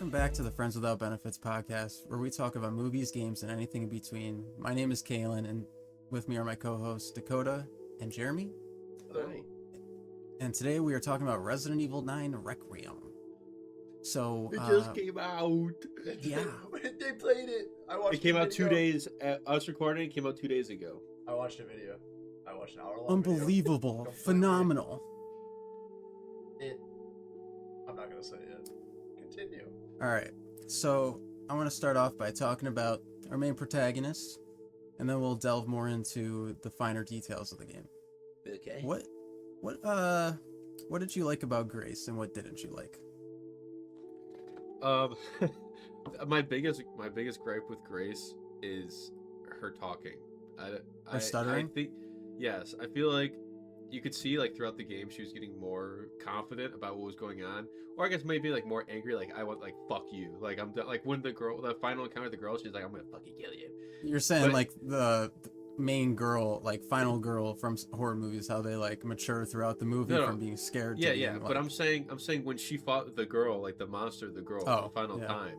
Welcome back to the Friends Without Benefits podcast, where we talk about movies, games, and anything in between. My name is Kalen, and with me are my co-hosts Dakota and Jeremy. Hello. And today we are talking about Resident Evil 9 Requiem. So It just came out. Yeah. They played it. I watched. It came the out 2 video. days. Us recording it came out 2 days ago. I watched a video. I watched an hour-long unbelievable, Completely. phenomenal. Video. I'm not gonna say it. Continue. All right, so I want to start off by talking about our main protagonist, and then we'll delve more into the finer details of the game. Okay. What did you like about Grace, and what didn't you like? My biggest gripe with Grace is her talking. Her stuttering? Yes, I feel like you could see like throughout the game she was getting more confident about what was going on, or I guess maybe like more angry. Like I want like fuck you. Like I'm done. Like when the final encounter with the girl, she's like I'm gonna fucking kill you. You're saying But- like the main girl, like final girl from horror movies, how they like mature throughout the movie No. from being scared. Yeah, to yeah. being, But like, I'm saying when she fought the girl, like the monster, the girl, for Oh, the final yeah. time,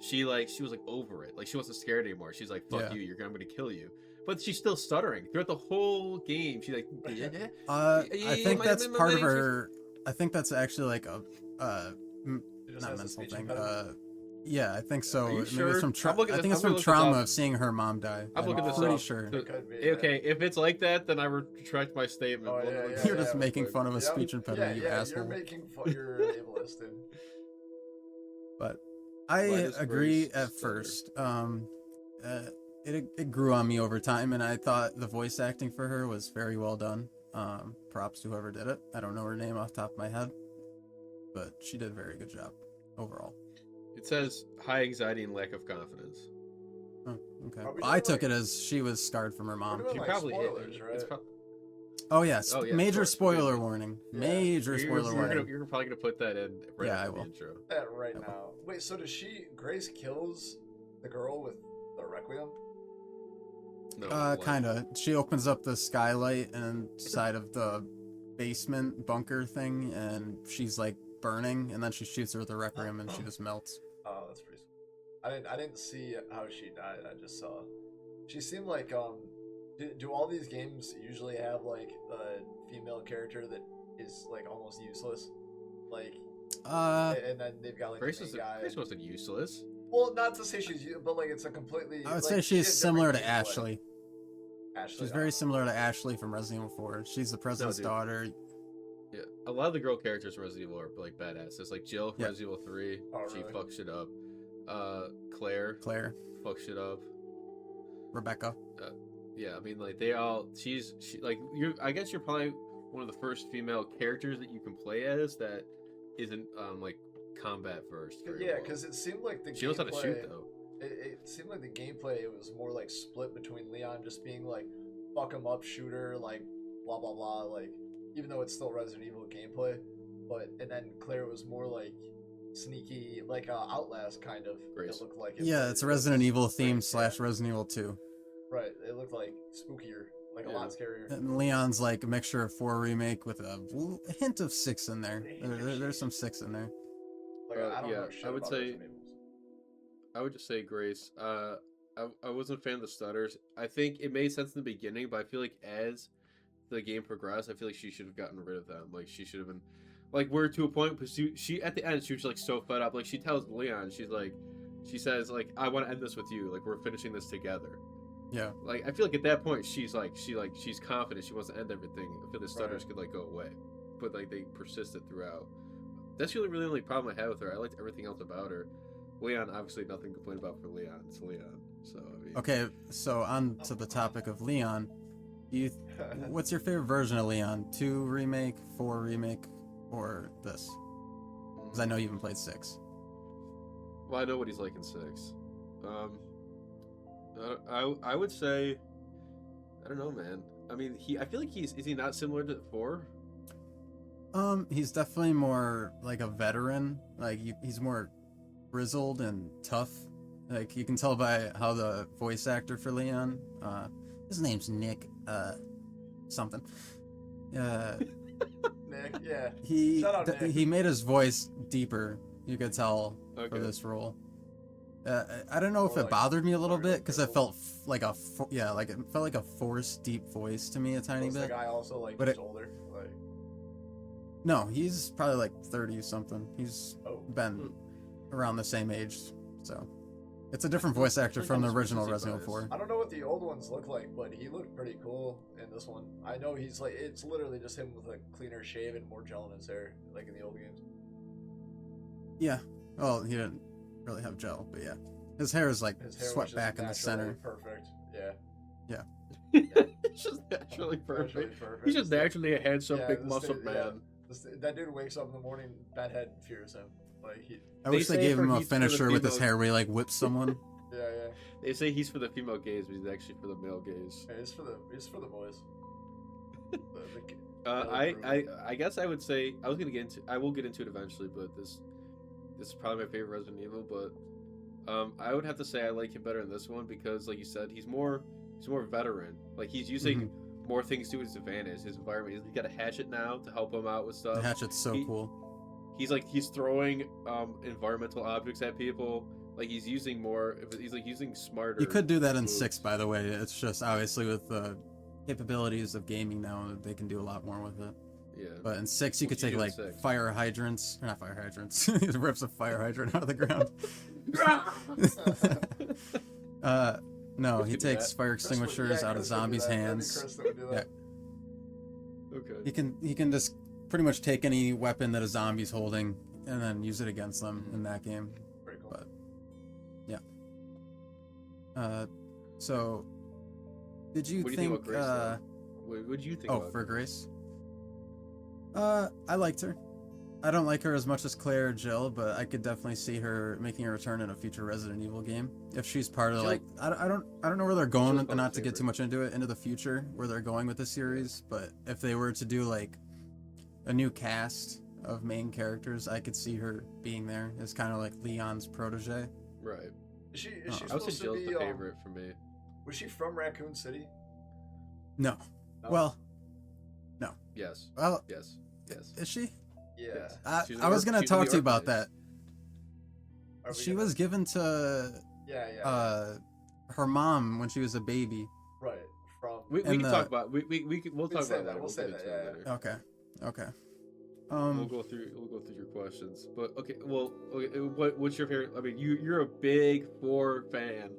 she was like over it. Like she wasn't scared anymore. She's like, "Fuck Yeah. you, I'm gonna kill you." But she's still stuttering throughout the whole game. She's like, I think that's part of her. I think that's actually like a It just not has a mental speech thing. impediment. Yeah, I think so. Are you Maybe sure? it's from I'm looking I this- think it's I'm from gonna look this trauma up. of seeing her mom die. I'm looking this pretty up. sure. It could be. Okay, if it's like that, then I retract my statement. Oh, We'll yeah, look yeah, this You're up. just making fun of a Yep. speech impediment, you asshole. You're making fun. You're ableist, dude. But Why I does agree Grace at stutter? first. It grew on me over time, and I thought the voice acting for her was very well done. Props to whoever did it. I don't know her name off the top of my head, but she did a very good job overall. It says high anxiety and lack of confidence. Oh, okay. Are we I doing, took like- it as she was scarred from her mom. We're doing, She like, probably spoilers, it's right? Oh yes, Oh, yeah, of major course. spoiler warning. Yeah. Major spoiler warning. You're probably gonna put that in right Yeah, I after the will. intro. That right Yep. now. Wait, so does Grace kills the girl with the Requiem? No, like- Kinda. She opens up the skylight inside of the basement bunker thing, and she's like burning, and then she shoots her with a requiem, and she just melts. Oh, that's pretty. I didn't see how she died. I just saw. She seemed like Do all these games usually have like a female character that is like almost useless, like, and then they've got like Grace the was main guy. Grace wasn't useless. Well, not to say but like it's a completely. I would like, say she she's had similar to different gameplay. Ashley. Ashley. She's I very don't know. similar to Ashley from Resident Evil 4. She's the president's dude. daughter. Yeah, a lot of the girl characters in Resident Evil are like badasses. Like Jill from Yeah. Resident Evil 3, Oh, she really? fucks shit up. Claire Claire, fucks shit up. Rebecca. Yeah, I mean like she like I guess you're probably one of the first female characters that you can play as that isn't like combat versed. very Yeah, well. because it seemed like the she knows how to shoot gameplay- though. It seemed like the gameplay was more like split between Leon just being like fuck 'em up shooter, like blah blah blah, like even though it's still Resident Evil gameplay, and then Claire was more like sneaky, like Outlast kind of. Grace. It looked like it. Yeah, but it's a it was Resident Evil theme Grace, yeah. / Resident Evil 2. Right, it looked like spookier, like a Yeah. lot scarier. And Leon's like a mixture of 4 remake with a hint of 6 in there. There's some 6 in there. Like I don't yeah, know shit I would about say- Resident Evils. I would just say Grace. I wasn't a fan of the stutters. I think it made sense in the beginning, but I feel like as the game progressed, I feel like she should have gotten rid of them. Like she should have been, like we're to a point because she at the end she was like so fed up. Like she tells Leon, she says like I want to end this with you. Like we're finishing this together. Yeah. Like I feel like at that point she's confident. She wants to end everything. I feel the stutters Right. could like go away, but like they persisted throughout. That's the really only problem I had with her. I liked everything else about her. Leon, obviously, nothing to complain about for Leon. It's Leon, so I mean. Okay, so on to the topic of Leon. What's your favorite version of Leon? 2 remake, 4 remake, or this? Because I know you haven't played 6. Well, I know what he's like in 6. I would say, I don't know, man. I mean, I feel like is he not similar to 4? He's definitely more like a veteran. Like he's more grizzled and tough. Like you can tell by how the voice actor for Leon, his name's Nick, something. Nick, yeah. He Shout out, Nick. he made his voice deeper. You could tell for Okay. this role. I don't know if Or, it like, bothered me a little Mario bit because it Kart. felt like it felt like a forced deep voice to me a tiny Was the bit. guy also like But just it- older? Like, No, he's probably like 30 something. He's oh, been around the same age, so it's a different voice actor Like from the almost original recency Resident Evil bias. 4. I don't know what the old ones look like, but he looked pretty cool in this one. I know he's like, it's literally just him with a cleaner shave and more gel in his hair, like in the old games. Yeah. Well, he didn't really have gel, but yeah, his hair is like His hair was swept just back in the naturally center. Perfect. Yeah. It's just naturally perfect. Naturally perfect. He's just naturally a handsome, Yeah, big this muscle dude- man. yeah. That dude wakes up in the morning, Bedhead fears him. Like he, I They wish they say gave for him a he's for the finisher with his female- hair where he like whips someone. yeah. They say he's for the female gaze, but he's actually for the male gaze. Yeah, it's for the boys. I guess I would say I will get into it eventually, but this is probably my favorite Resident Evil. But I would have to say I like him better in this one because, like you said, he's more veteran. Like he's using more things to his advantage. His environment. He's got a hatchet now to help him out with The stuff. hatchet's so cool. He's throwing environmental objects at people. Like he's using more. He's like using smarter. You could do that in moves. 6, by the way. It's just obviously with the capabilities of gaming now, they can do a lot more with it. Yeah. But in 6, you What could you take do in like 6? fire hydrants, or not fire hydrants. He rips a fire hydrant out of the ground. No, Chris he could do takes that. fire extinguishers out of zombies' hands. Yeah. Okay. He can just pretty much take any weapon that a zombie's holding and then use it against them in that game. Pretty cool. But so did you What do you think think about Grace, though? What do you think? oh, about for her? Grace? I liked her. I don't like her as much as Claire or Jill, but I could definitely see her making a return in a future Resident Evil game. If she's part of Jill- like, I don't know where they're going, Jill's not to my get too favorite. much into it, into the future where they're going with the series. But if they were to do like a new cast of main characters, I could see her being there as kind of like Leon's protege. Right. Is she Oh. I would say supposed to Jill's be? the favorite for me. Was she from Raccoon City? No, No? well, Yes. well, Yes. Yes. is she? Yeah. Yes. I, She's I was gonna she's an talk to you about orphanage. that. Are we She gonna- was given to Yeah. her mom when she was a baby. Right. From. We and can the- talk about we'll talk say about that, that. we'll say get that, into it yeah, later. Okay. We'll go through your questions. But okay, what's your favorite? I mean, you're a big 4 fan.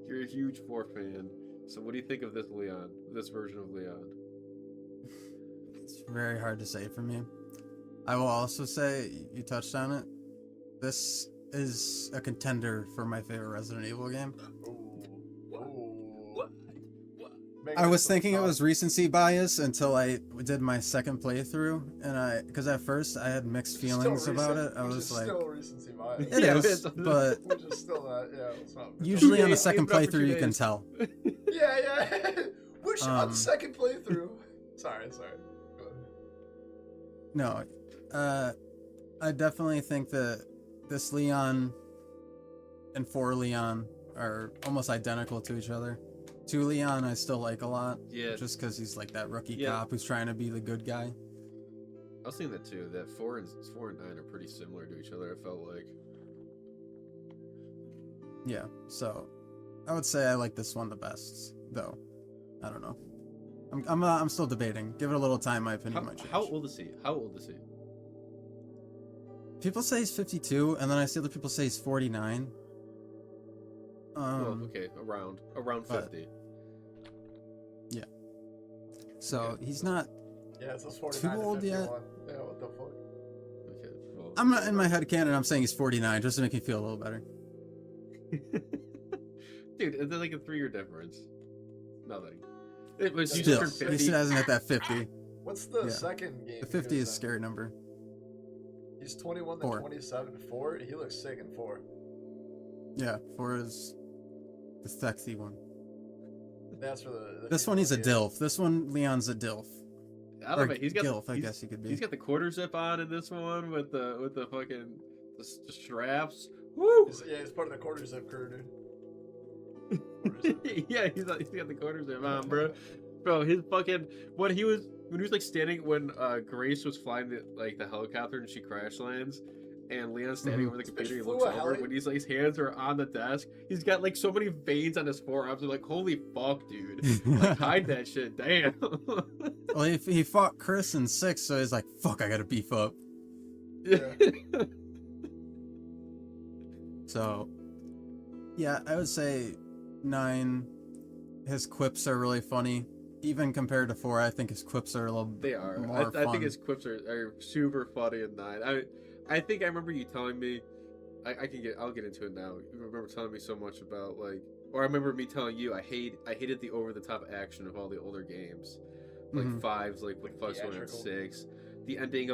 You're a huge 4 fan. So what do you think of this Leon? This version of Leon? It's very hard to say for me. I will also say, you touched on it, this is a contender for my favorite Resident Evil game. I was thinking it was recency bias until I did my second playthrough, and because at first I had mixed feelings about it. I was like, still recency bias. it Yeah, is, it's- but Which is still not. Yeah. It's not. usually on the days, second it's not for 2 playthrough you can days. tell. Yeah. Which on the Um, second playthrough. Sorry. Go ahead. No, I definitely think that this Leon and 4 Leon are almost identical to each other. 2 Leon I still like a lot, Yeah. just because he's like that rookie Yeah. cop who's trying to be the good guy. I was thinking that too. That 4 and 9 are pretty similar to each other. I felt like. Yeah, so I would say I like this one the best, though. I don't know. I'm still debating. Give it a little time. My opinion might change. How old is he? How old is he? People say he's 52, and then I see other people say he's 49. Well, okay, around but- 50. So Okay. he's not. Yeah, it's 49 to old 51. yet? Yeah, what the fuck? Okay. Well, I'm not in my head canon. I'm saying he's 49, just to make me feel a little better. Dude, it's like a 3-year difference. Nothing. It was you Still, just turned he 50. still hasn't hit that 50. What's the Yeah. second game? The 50 he is was a in? scary number. He's 21 to 4. 27. 4. He looks sick in 4. Yeah, 4 is the sexy one. That's for the This one, he's a female DILF. This one, Leon's a DILF. I Or don't know. He's got GILF, I he's- guess he could be. He's got the quarter zip on in this one with the fucking the straps. Woo! Yeah, he's part of the quarter zip crew, dude. Yeah, he's got the quarter zip on, bro. Bro, his fucking when he was like standing when Grace was flying the helicopter and she crash lands, and Leon's standing over the This bitch computer. He flew looks a over heli- when he's like his hands are on the desk. He's got like so many veins on his forearms. I'm like, holy fuck, dude! Like hide that shit. Damn. Well, he fought Chris in 6, so he's like, fuck, I gotta beef up. Yeah. So, yeah, I would say 9. His quips are really funny. Even compared to 4, I think his quips are a little They are. more I fun. think his quips are super funny in 9. I think I remember you telling me. I'll get into it now. You remember telling me so much about like, or I remember me telling you I hated the over the top action of all the older games, like Mhm. 5's like what fucks going on Theatrical. 6. The ending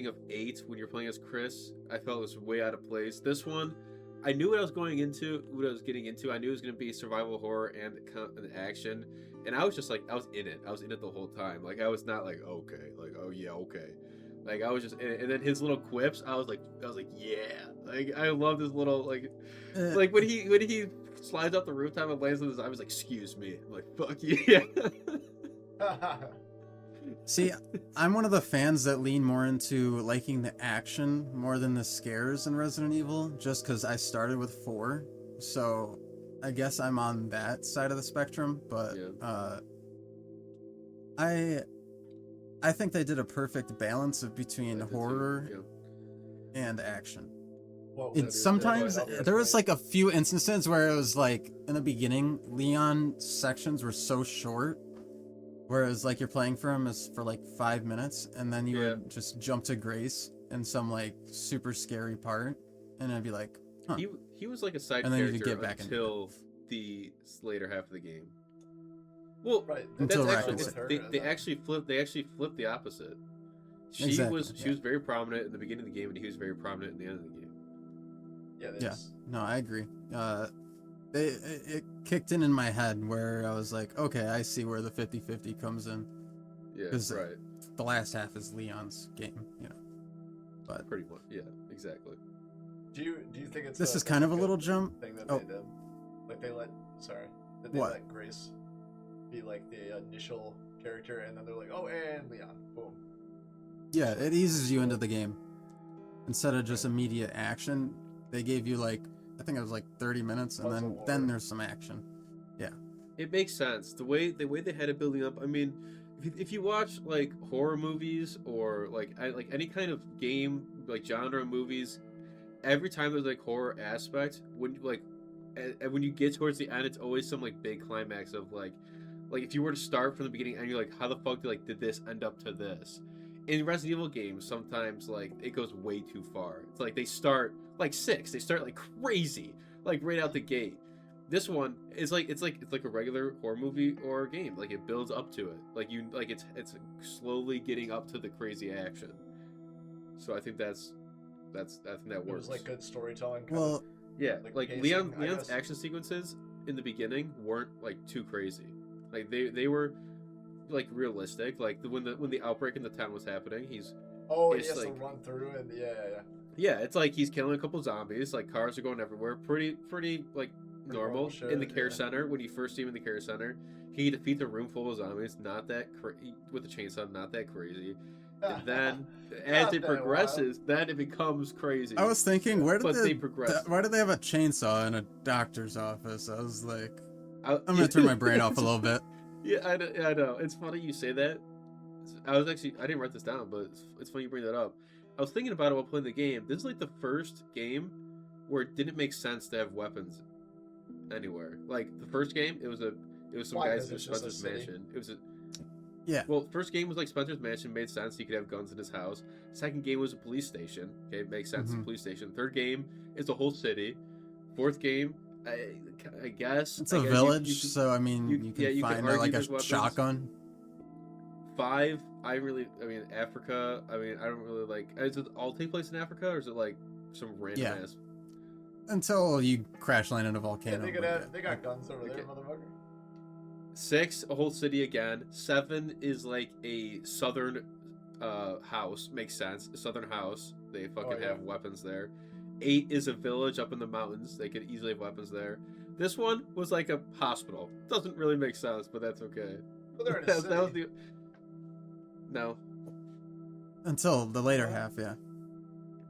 of 8 when you're playing as Chris, I felt was way out of place. This one, I knew what I was getting into. I knew it was going to be survival horror and action, and I was just like, I was in it. I was in it the whole time. Like I was not like okay, like oh yeah okay. Like I was just in it. And then his little quips, I was like yeah. Like I love this little like when he slides off the rooftop and lands on his eye, I was like excuse me. I'm like fuck yeah. See, I'm one of the fans that lean more into liking the action more than the scares in Resident Evil, just because I started with 4, so I guess I'm on that side of the spectrum. But Yeah. I think they did a perfect balance of between I did too, horror yeah. and action. What And was it? sometimes What- there was like a few instances where it was like in the beginning, Leon sections were so short. Whereas, like, you're playing for him is for like 5 minutes, and then you Yeah. would just jump to Grace in some like super scary part, and I'd be like, huh. He was like a side And then you character could get back into until the later half of the game. Well, Right. that's Until actually Raccoon With her they, and they then- actually flipped the opposite. She Exactly, was yeah. very prominent in the beginning of the game, and he was very prominent in the end of the game. Yeah. Yeah. This, No, I agree. It kicked in my head where I was like, okay, I see where the 50-50 comes in. Yeah, 'Cause right. The last half is Leon's game, you know. But Pretty much. Yeah, exactly. do you think it's this a- is kind of a good little jump. thing that Oh. they did? Like they let did they What? let Grace be like the initial character, and then they're like, oh, and Leon, boom. Yeah, it eases you into the game. Instead of just immediate action, they gave you like, I think it was like 30 minutes, and Puzzle then horror. there's some action. It makes sense the way they had it building up. I mean, if you watch like horror movies or like any kind of game like genre movies, every time there's like horror aspect, when when you get towards the end, it's always some like big climax of like if you were to start from the beginning and you're like, how the fuck did this end up to this? In Resident Evil games, sometimes like it goes way too far. It's like they start like 6, they start like crazy, like right out the gate. This one is like it's like a regular horror movie or game. Like it builds up to it. Like it's slowly getting up to the crazy action. So I think I think that It works. was like good storytelling. Well, Yeah, like like pacing, I Leon's guess. action sequences in the beginning weren't like too crazy. Like they were like realistic. Like when the outbreak in the town was happening, he's oh, it's he has to like- run through, and yeah. yeah, it's like he's killing a couple zombies. Like cars are going everywhere. Pretty like normal normal shit, in the care yeah. center. When you first see him in the care center, he defeats a room full of zombies. Not that with a chainsaw. Not that crazy. And then as Not it that progresses, then it becomes crazy. I was thinking, why But they progress. why did they have a chainsaw in a doctor's office? I was like, I'm I'm gonna turn my brain off a little bit. Yeah, I know. It's funny you say that. I didn't write this down, but it's funny you bring that up. I was thinking about it while playing the game. This is like the first game where it didn't make sense to have weapons anywhere. Like the first game, it was some Why? guys 'Cause in it's just a Spencer's city? mansion. It was Yeah. Well, first game was like Spencer's mansion, made sense. He could have guns in his house. Second game was a police station. Okay, makes sense. Mhm. Police station. Third game is a whole city. Fourth game, I guess It's I a guess village, you can- so I mean, you- you can yeah, you can find argue like there's a weapons. shotgun. 5, I mean Africa. I mean, I don't really like. Is it all take place in Africa, or is it like some random Yeah. ass? Until you crash land in a Yeah, volcano. they, but got, yeah. they got guns over there, Okay. motherfucker. 6, a whole city again. 7 is like a southern house. Makes sense. A southern house. They fucking yeah. have weapons there. 8 is a village up in the mountains. They could easily have weapons there. This one was like a hospital. Doesn't really make sense, but that's okay. But they're in a that, city. that was the. No. Until the later half, yeah.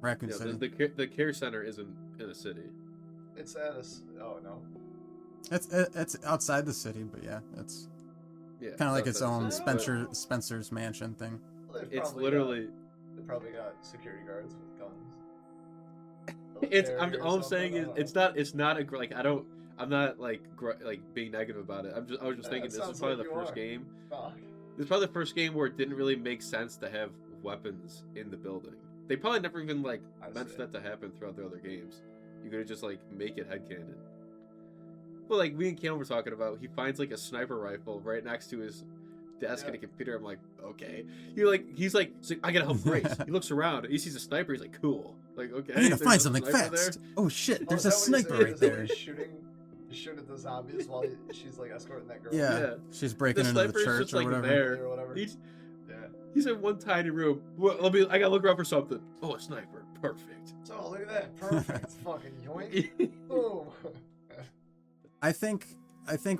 Raccoon Yeah, City. the care center isn't in a city. It's at a. Oh no. It's outside the city, but yeah, it's Yeah, kind of like its outside own the city, Spencer's mansion thing. Well, they've but it's probably literally. they probably got security guards with guns. It's Military or all I'm something, saying I is don't know. it's not a like I'm not like like being negative about it. I was just Yeah, thinking it this is sounds probably like the you first are. game. Fuck. This is probably the first game where it didn't really make sense to have weapons in the building. They probably never even like I meant see. for that to happen throughout the other games. You could just like make it headcanon. But like me and Cam were talking about, he finds like a sniper rifle right next to his desk Yeah. and a computer. I'm like, okay. He's like, I gotta help Grace. He looks around, he sees a sniper. He's like, cool. Like, okay. I need to there's find a something sniper fast. there. Oh shit, there's a is that what he's sniper saying? right Is that there. what he's shoot at the zombies while she's like escorting that girl? Yeah, Yeah. she's breaking The into the sniper's church just or like whatever. there. Or whatever. He's Yeah. he's in one tiny room. Well, I gotta look around for something. Oh, a sniper. Perfect. So look at that. Perfect. Fucking yoink. Boom. I think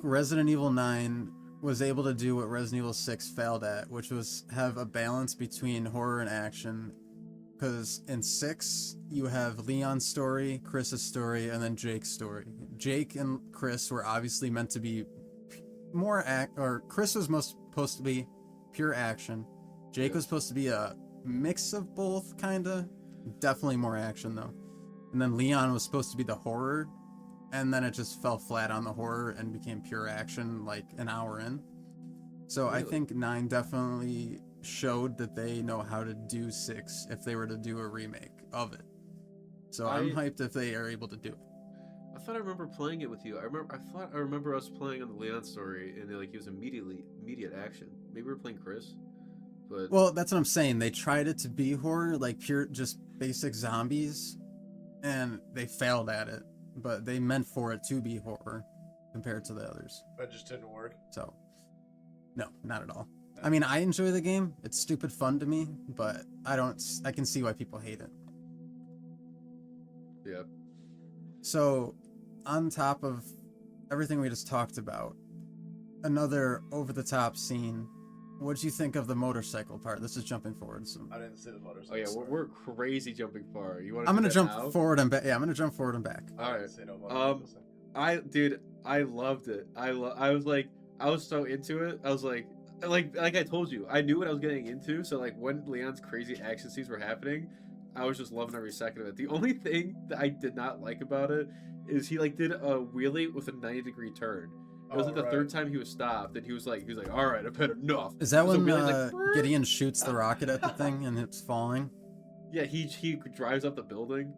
Resident Evil 9 was able to do what Resident Evil 6 failed at, which was have a balance between horror and action. Because in 6, you have Leon's story, Chris's story, and then Jake's story. Jake and Chris were obviously meant to be more Chris was supposed to be pure action. Jake was supposed to be a mix of both, kinda. Definitely more action though. And then Leon was supposed to be the horror, and then it just fell flat on the horror and became pure action like an hour in. So I Really? think 9 definitely showed that they know how to do 6 if they were to do a remake of it. So I'm hyped if they are able to do it. I thought I remember playing it with you. I remember us playing on the Leon story, and like it was immediate action. Maybe we were playing Chris, but Well, that's what I'm saying. They tried it to be horror, like pure, just basic zombies, and they failed at it. But they meant for it to be horror compared to the others. That just didn't work. So, no, not at all. I mean, I enjoy the game. It's stupid fun to me, but I can see why people hate it. yeah. So, on top of everything we just talked about, another over-the-top scene. What did you think of the motorcycle part? This is jumping forward. So I didn't see the motorcycle. Oh yeah, we're crazy jumping far. You want? I'm gonna jump now? forward and back. Yeah, I'm gonna jump forward and back. All right. didn't see no motorcycle. I loved it. I was so into it. I was like I told you, I knew what I was getting into. So like when Leon's crazy action scenes were happening, I was just loving every second of it. The only thing that I did not like about it is he like did a wheelie with a 90-degree turn. It was like the third time he was stopped, and he was like, all right, I've had enough. Is that So when wheelie's like, Gideon shoots the rocket at the thing and it's falling? yeah, he drives up the building.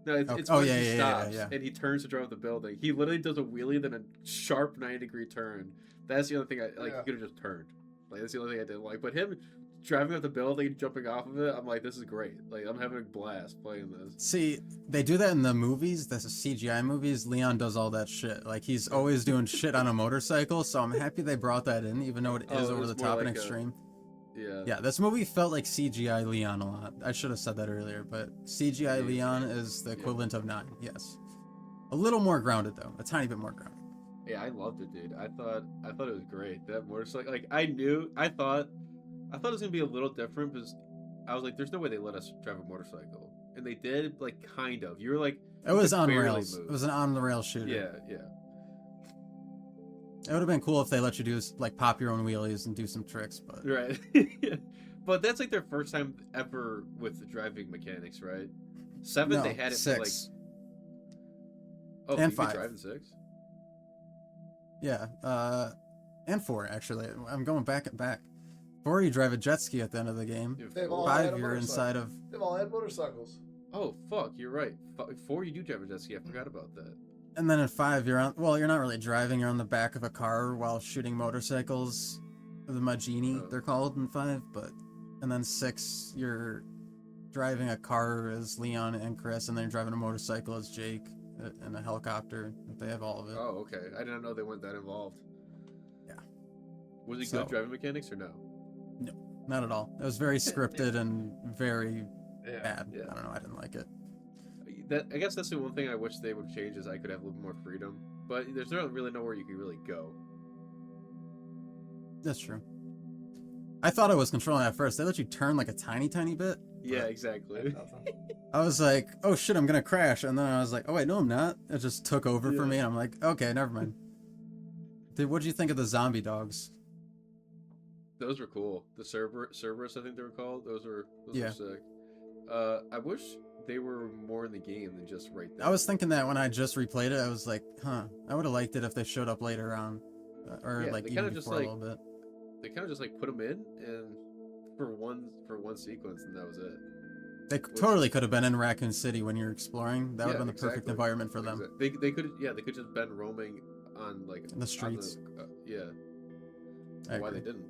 No, it's Oh, when yeah, he yeah, stops yeah. and he turns to drive up the building. He literally does a wheelie, then a sharp 90-degree turn. That's the only thing I like. Yeah. He could have just turned. Like that's the only thing I didn't like. But him driving up the building, jumping off of it, I'm like, this is great. Like I'm having a blast playing this. See, they do that in the movies. That's the CGI movies. Leon does all that shit. Like he's always doing shit on a motorcycle. So I'm happy they brought that in, even though it is it over was the more top and like a- extreme. Yeah. Yeah, this movie felt like CGI Leon a lot. I should have said that earlier, but CGI Yeah. Leon is the equivalent of 9. Yes, a little more grounded though, a tiny bit more grounded. Yeah, I loved it, dude. I thought it was great. That motorcycle, like I thought it was gonna be a little different because I was like, there's no way they let us drive a motorcycle, and they did, like kind of. You were like, It was could on barely rails. move. It was an on the rail shooter. yeah. It would have been cool if they let you do like pop your own wheelies and do some tricks, but Right. But that's like their first time ever with the driving mechanics, right? 7, no, they had it 6. for like. Oh, And you could 5. drive in 6? Yeah, and 4 actually. I'm going back. 4, you drive a jet ski at the end of the game. Yeah, They've 4. all had 5, a you're motorcycle. inside of. They've all had motorcycles. Oh fuck, you're right. 4, you do drive a jet ski. I forgot about that. And then in 5, you're on. Well, you're not really driving. You're on the back of a car while shooting motorcycles. The Majini, Oh. they're called in 5. But and then 6, you're driving a car as Leon and Chris, and then you're driving a motorcycle as Jake, and a helicopter. They have all of it. Oh, okay. I didn't know they went that involved. Yeah. Was it So- good driving mechanics or no? Not at all. It was very scripted and very Yeah. bad. Yeah. I don't know. I didn't like it. I guess that's the one thing I wish they would change is I could have a little more freedom. But there's not really nowhere you can really go. That's true. I thought I was controlling at first. They let you turn like a tiny bit. Yeah, but exactly. Nothing. I was like, oh shit, I'm gonna crash, and then I was like, oh wait, no, I'm not. It just took over for Yeah. me, and I'm like, okay, never mind. Dude, what did you think of the zombie dogs? Those were cool. The Cerberus, I think they were called. Those were Yeah. sick. I wish they were more in the game than just right there. I was thinking that when I just replayed it, I was like, huh, I would have liked it if they showed up later on, or Yeah, like they even kinda just, before like, a little bit. They kind of just like put them in and for one sequence, and that was it. They totally could have been in Raccoon City when you're exploring. That would have been the perfect exactly. environment for them. They could just been roaming on like In the streets. yeah. I Why agree. they didn't?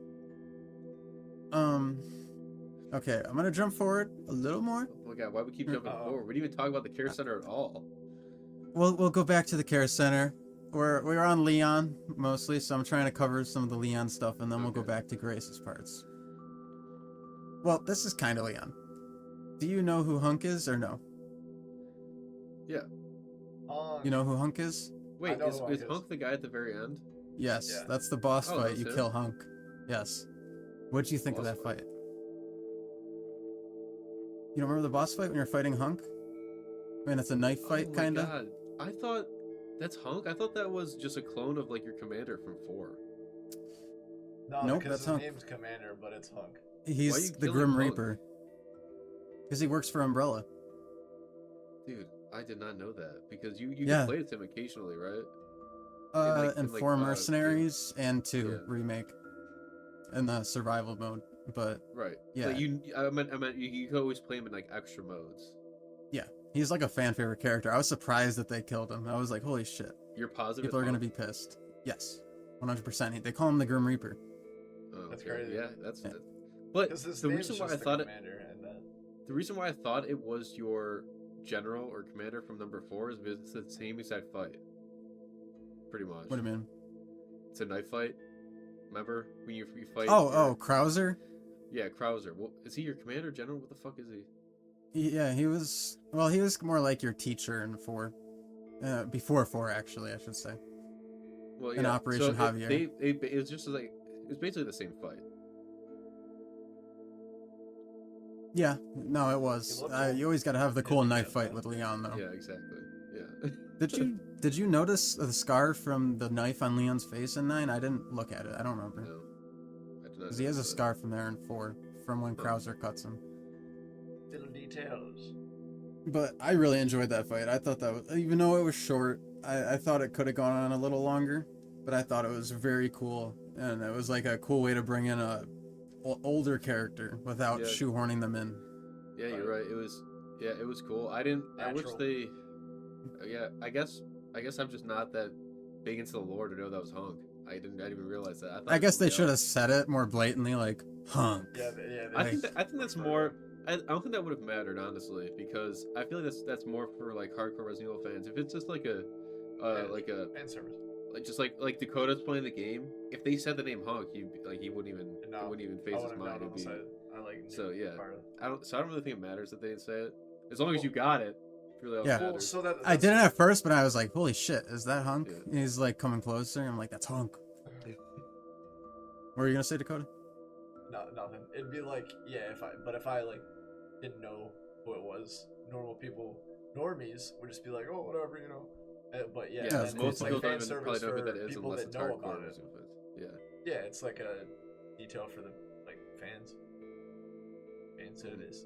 Okay, I'm gonna jump forward a little more. Oh my god, why we keep jumping forward? We didn't even talk about the care center at all. We'll go back to the care center. We're on Leon mostly, so I'm trying to cover some of the Leon stuff, and then we'll go Okay. back to Grace's parts. Well, this is kind of Leon. Do you know who Hunk is or no? Yeah. You know who Hunk is? Wait, know is who Hunk is. Hunk the guy at the very end? Yes, Yeah. that's the boss Oh, fight. that's You him? kill Hunk. Yes. What'd you think of Boss that fight. fight? You don't remember the boss fight when you're fighting Hunk? I mean, it's a knife fight, Oh my kinda. god. I thought that's Hunk. I thought that was just a clone of like your commander from 4. No, Nope, because that's his Hunk. name's Commander, but it's Hunk. Why He's you the killing Grim Hunk? Reaper. Because he works for Umbrella. Dude, I did not know that because you Yeah. played with him occasionally, right? And in, like, 4 2. Mercenaries and 2 Yeah. remake. In the survival mode. But Right. Yeah. Like I meant you could always play him in like extra modes. yeah, he's like a fan favorite character. I was surprised that they killed him. I was like, holy shit. You're positive. People are going to be pissed. Yes. 100%. They call him the Grim Reaper. Oh, That's okay. crazy. Yeah, that's. Yeah. But Because his the name's reason why I just the thought it, Commander, and that. the reason why I thought it was your general or commander from number 4 is because it's the same exact fight. Pretty much. What do you mean? It's a knife fight. Remember when you fight? Oh, Krauser? Yeah, Krauser. Well, is he your commander general? What the fuck is he? Yeah, he was... Well, he was more like your teacher in 4. Before 4, actually, I should say. Well, In yeah. Operation so Javier. it was just like it was basically the same fight. Yeah, no, it was. He looked cool. You always got to have the Yeah, cool he knife does fight that. with Leon, though. Yeah, exactly. Yeah. Did you notice the scar from the knife on Leon's face in 9? I didn't look at it. I don't remember. No, I did not. Because he has a notice that. scar from there in 4, from when Krauser cuts him. Little details. But I really enjoyed that fight. I thought that was, even though it was short, I thought it could have gone on a little longer. But I thought it was very cool, and it was like a cool way to bring in a older character without Yeah. shoehorning them in. Yeah, you're right. It was. Yeah, it was cool. I didn't. I wish Natural. they. Yeah, I guess I'm just not that big into the lore to know that was Hunk. I didn't even realize that. I guess they yeah. should have said it more blatantly, like Hunk. Yeah, I think that's more. I don't think that would have mattered honestly, because I feel like that's more for like hardcore Resident Evil fans. If it's just like a fan service. like just like Dakota's playing the game, if they said the name Hunk, he wouldn't even No, it wouldn't even phase his mind. It'd be, I like. so, yeah. part of it. I don't really think it matters that they didn't say it. As long as you got it, really all that Yeah. Well, matters. so that I didn't at first, but I was like, holy shit, is that Hunk? Yeah. And he's like coming closer. I'm like, that's Hunk. What were you going to say, Dakota? No, nothing. It'd be like, yeah, if I like didn't know who it was, normies would just be like, oh, whatever, you know. But yeah, Yeah, and it's then cool. it's Most like people don't fan even service probably know who for that is people unless that it's know hardcore about it. Resident Evil fans. Yeah. Yeah, it's like a detail for the like fans. Fan service.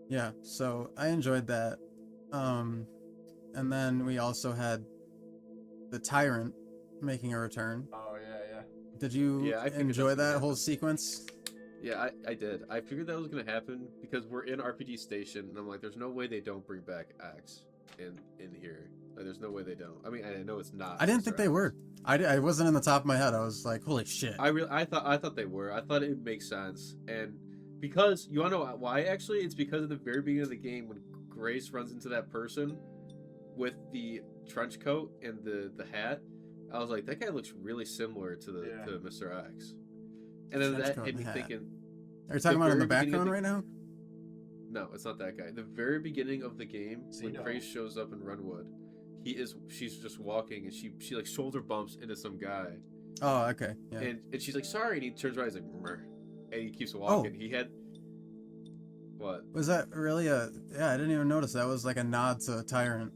Yeah, so I enjoyed that. And then we also had the Tyrant making a return. Oh yeah. Did you Yeah, I figured enjoy that's gonna that whole happen. sequence? Yeah, I did. I figured that was gonna happen because we're in RPG Station, and I'm like, there's no way they don't bring back Axe in here. Like, there's no way they don't. I mean, I know it's not. I didn't think Mr. they Axe. were. I wasn't in the top of my head. I was like, holy shit. I thought they were. I thought it would make sense, and because you wanna know why? Actually, it's because at the very beginning of the game when Grace runs into that person with the trench coat and the hat, I was like, that guy looks really similar to Yeah. to Mr. Axe. And then Trench that coat had and me hat. thinking, Are you talking the about in the very beginning of background right now? no, it's not that guy. The very beginning of the game, See, when no. Grace shows up in Runwood, she's just walking and she like shoulder bumps into some guy, Oh, okay. Yeah. and she's like sorry, and he turns around, he's like "Mrr," and he keeps walking. He had What? Was that really a? Yeah, I didn't even notice that was like a nod to Tyrant.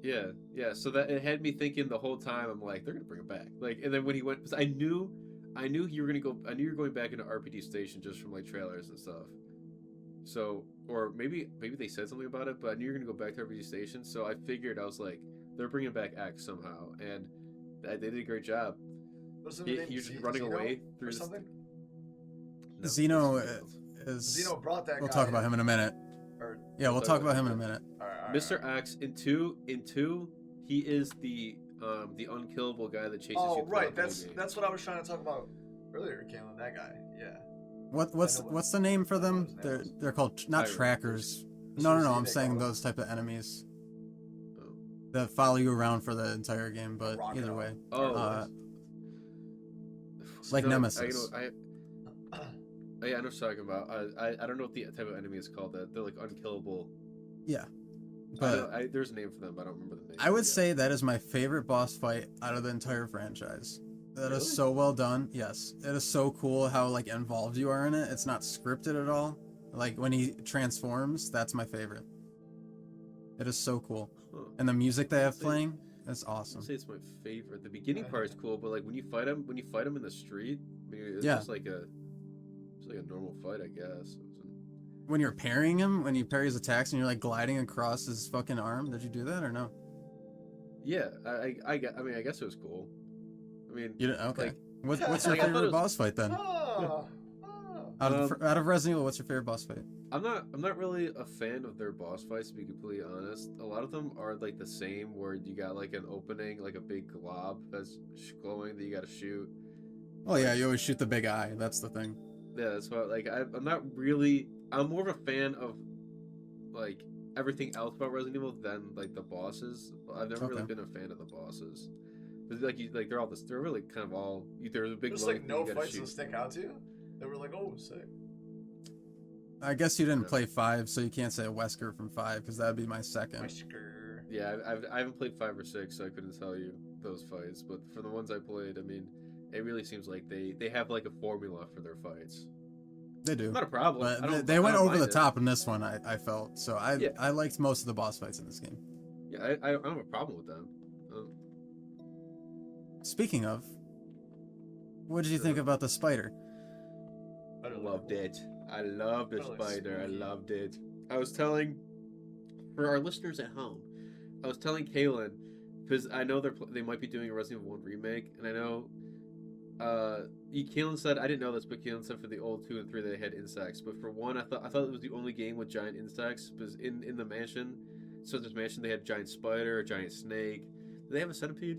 Yeah. So that it had me thinking the whole time. I'm like, they're gonna bring him back. Like, and then when he went, because I knew you were gonna go. I knew you were going back into RPD Station just from like trailers and stuff. So, or maybe they said something about it, but I knew you were gonna go back to RPD Station. So I figured I was like, they're bringing back X somehow, and they did a great job. Wasn't He, his name you're just running Zeno away through or this- something? No, Zeno it's- is. Zeno brought that We'll guy talk about him in a minute. Or, Yeah, we'll talk about him in a minute. all right, Mr. X in two, he is the unkillable guy that chases you. Oh, throughout right. the whole game. That's what I was trying to talk about earlier, Kalen. That guy. Yeah. What's the name for them? They're called not Tyrant. trackers. That's No, what I'm they saying call them. those type of enemies Oh. that follow you around for the entire game. But Rock either and way, Oh, like no, Nemesis. I know what you're talking about. I don't know what the type of enemy is called. That they're like unkillable. yeah. But there's a name for them, but I don't remember the name. I would say that is my favorite boss fight out of the entire franchise. That Really? is so well done. Yes, it is so cool how like involved you are in it. It's not scripted at all. Like when he transforms, that's my favorite. It is so cool, Huh. and the music they have Say- playing is I'd awesome. say it's my favorite. The beginning part is cool, but like when you fight him in the street, I mean, it's Yeah. just like a normal fight, I guess. When you're parrying him, when you parry his attacks, and you're like gliding across his fucking arm. Did you do that or no? Yeah, I guess it was cool. I mean, You didn't. Okay. Like- What's your Like, I thought it favorite was- boss fight then? Oh, Out of Resident Evil, what's your favorite boss fight? I'm not really a fan of their boss fights, to be completely honest. A lot of them are like the same, where you got like an opening, like a big glob that's glowing that you got to shoot. Oh yeah, you always shoot the big eye. That's the thing. Yeah, that's why. Like, I'm not really. I'm more of a fan of like everything else about Resident Evil than like the bosses. I've never really Okay. been a fan of the bosses. But like they're all this. They're really kind of all. There's a big. there's glowing like thing no you gotta fights shoot. that stick out to you. They were like, oh, sick. I guess you didn't Yeah. play 5, so you can't say Wesker from 5 because that would be my second. Wesker. Yeah, I haven't played 5 or 6, so I couldn't tell you those fights. But for the ones I played, I mean, it really seems like they have like a formula for their fights. They do. Not a problem. I But don't- they I went don't over the mind it. top in this one, I felt. So Yeah. I liked most of the boss fights in this game. Yeah, I don't have a problem with them. Speaking of, what did you think about the spider? I loved it. I loved the Really spider. I spooky. loved it. I was telling, for our listeners at home, I was telling Kaylin, because I know they might be doing a Resident Evil 1 remake, and I know, Kaylin said, I didn't know this, but Kaylin said for the old 2 and 3 they had insects, but for 1, I thought it was the only game with giant insects, because in the mansion, Soldier's Mansion, they had a giant spider, a giant snake. Did they have a centipede?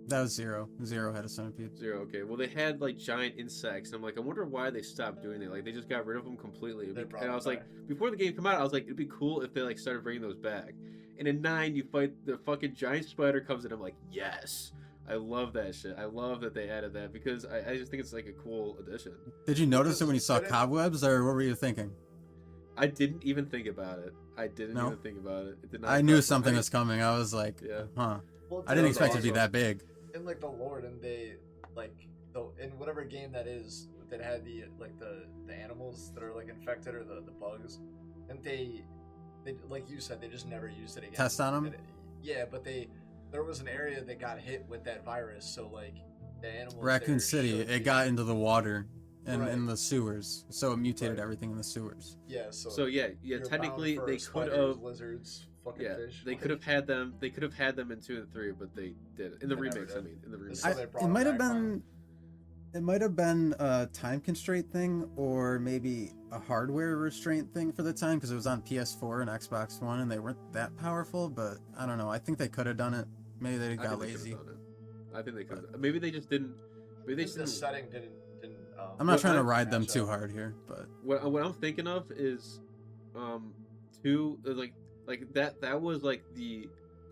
That was 0. 0 had a centipede. 0, okay. Well, they had like giant insects, and I'm like, I wonder why they stopped doing that. Like, they just got rid of them completely. They brought And I them was like, back. before the game came out, I was like, it'd be cool if they like started bringing those back. And in 9, you fight the fucking giant spider comes in. I'm like, yes, I love that shit. I love that they added that because I just think it's like a cool addition. Did you notice it when you saw Did it- cobwebs, or what were you thinking? I didn't even think about it. I didn't No? even think about it. It did not I knew cross my something mind. was coming. I was like, Yeah. huh. Well, I didn't it's expect it to be also- that big. In like the lore, and they like in whatever game that is that had the animals that are like infected or the bugs, and they like you said, they just never used it again. Test on 'em? And yeah, but there was an area that got hit with that virus, so like the animals. Raccoon there City, should it be- got into the water and Right. in the sewers, so it mutated Right. everything in the sewers. Yeah, so So yeah. you're bound Technically, for they could spiders, have. lizards, fucking Yeah, fish. they like- could have had them. They could have had them in 2 and 3, but they did in the They never remakes. I did. mean, in the remakes. So they brought It it might have back been. It might have been a time constraint thing, or maybe a hardware restraint thing for the time, because it was on PS4 and Xbox One, and they weren't that powerful. But I don't know. I think they could have done it. Maybe they I got think they could've lazy. done it. I think they could. Maybe they just didn't. Maybe they just the didn't. setting didn't. I'm not What trying to I- ride them match too up. hard here, but What I'm thinking of is, 2 like that was like the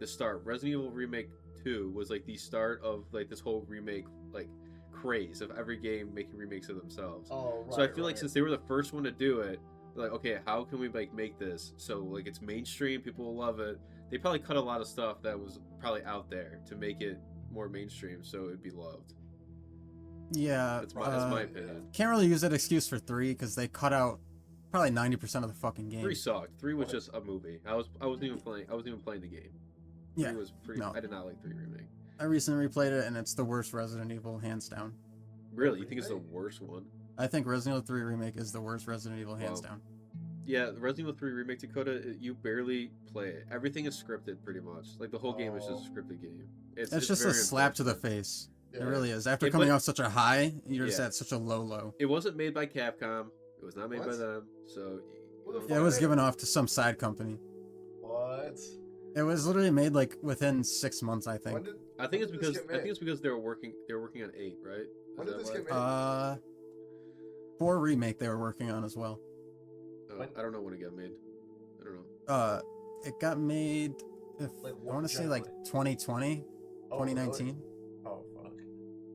start. Resident Evil Remake 2 was like the start of like this whole remake like craze of every game making remakes of themselves. Oh, right. So I feel like since they were the first one to do it, they're like, okay, how can we like make this so like it's mainstream, people will love it. They probably cut a lot of stuff that was probably out there to make it more mainstream, so it'd be loved. yeah, That's my opinion. can't really use that excuse for 3 because they cut out probably 90% of the fucking game. 3 sucked. 3 was What? just a movie. I wasn't even playing the game. 3 Yeah, was pretty. no. I did not like 3 remake. I recently replayed it, and it's the worst Resident Evil, hands down. Really, you think it's the worst one? I think Resident Evil 3 remake is the worst Resident Evil, hands Wow. down. Yeah, the Resident Evil 3 remake, Dakota, you barely play it. Everything is scripted, pretty much. Like the whole game is just a scripted game. It's just a very slap to the unfortunate. face. Yeah. It really is. After Yeah, coming but- off such a high, you're just Yeah. at such a low. It wasn't made by Capcom. It was not made by What? them. So. Who the Yeah, it fuck was made given off to some side company. What? It was literally made like within 6 months, I When think. did, I think it's when did this because get made? they were working on 8, right? When Is did that this why? get made? 4 remake they were working on as well. Oh, When- I don't know when it got made. I don't know. It got made, if Like, I what want to say like generally? 2020, Oh, really? 2019. Oh fuck.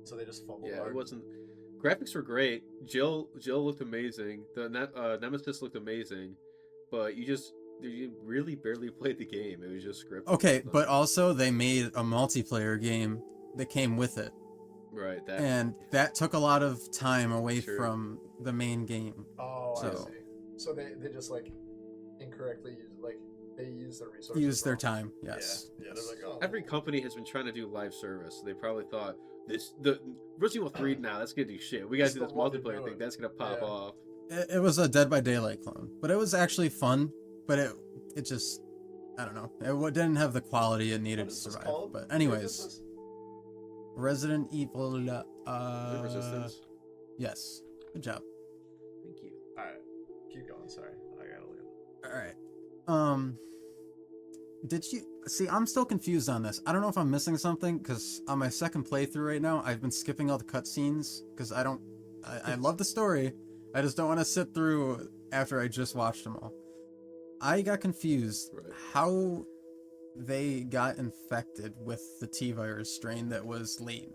So they just fumbled Yeah, hard. it wasn't. Graphics were great. Jill looked amazing. The Nemesis looked amazing, but you really barely played the game. It was just scripted. Okay, but also they made a multiplayer game that came with it, right, that and that took a lot of time away True. from the main game. Oh, I So- see. So they just like incorrectly used they used their resources. Use their wrong. time, yes. Yeah. They're like, oh. every company has been trying to do live service. So they probably thought the Resident Evil 3 now that's gonna do shit. We gotta It's do the this one to multiplayer do thing. it. That's gonna pop Yeah. off. It was a Dead by Daylight clone, but it was actually fun. But it just, I don't know, didn't have the quality it needed What to is this survive. called? But What is anyways, this? Resident Evil. Is it Resistance? Yes. Good job. Thank you. All right, keep going. Sorry, I gotta leave. All right. Did you see? I'm still confused on this. I don't know if I'm missing something because on my second playthrough right now, I've been skipping all the cutscenes because I love the story. I just don't want to sit through after I just watched them all. I got confused Right. how they got infected with the T virus strain that was late.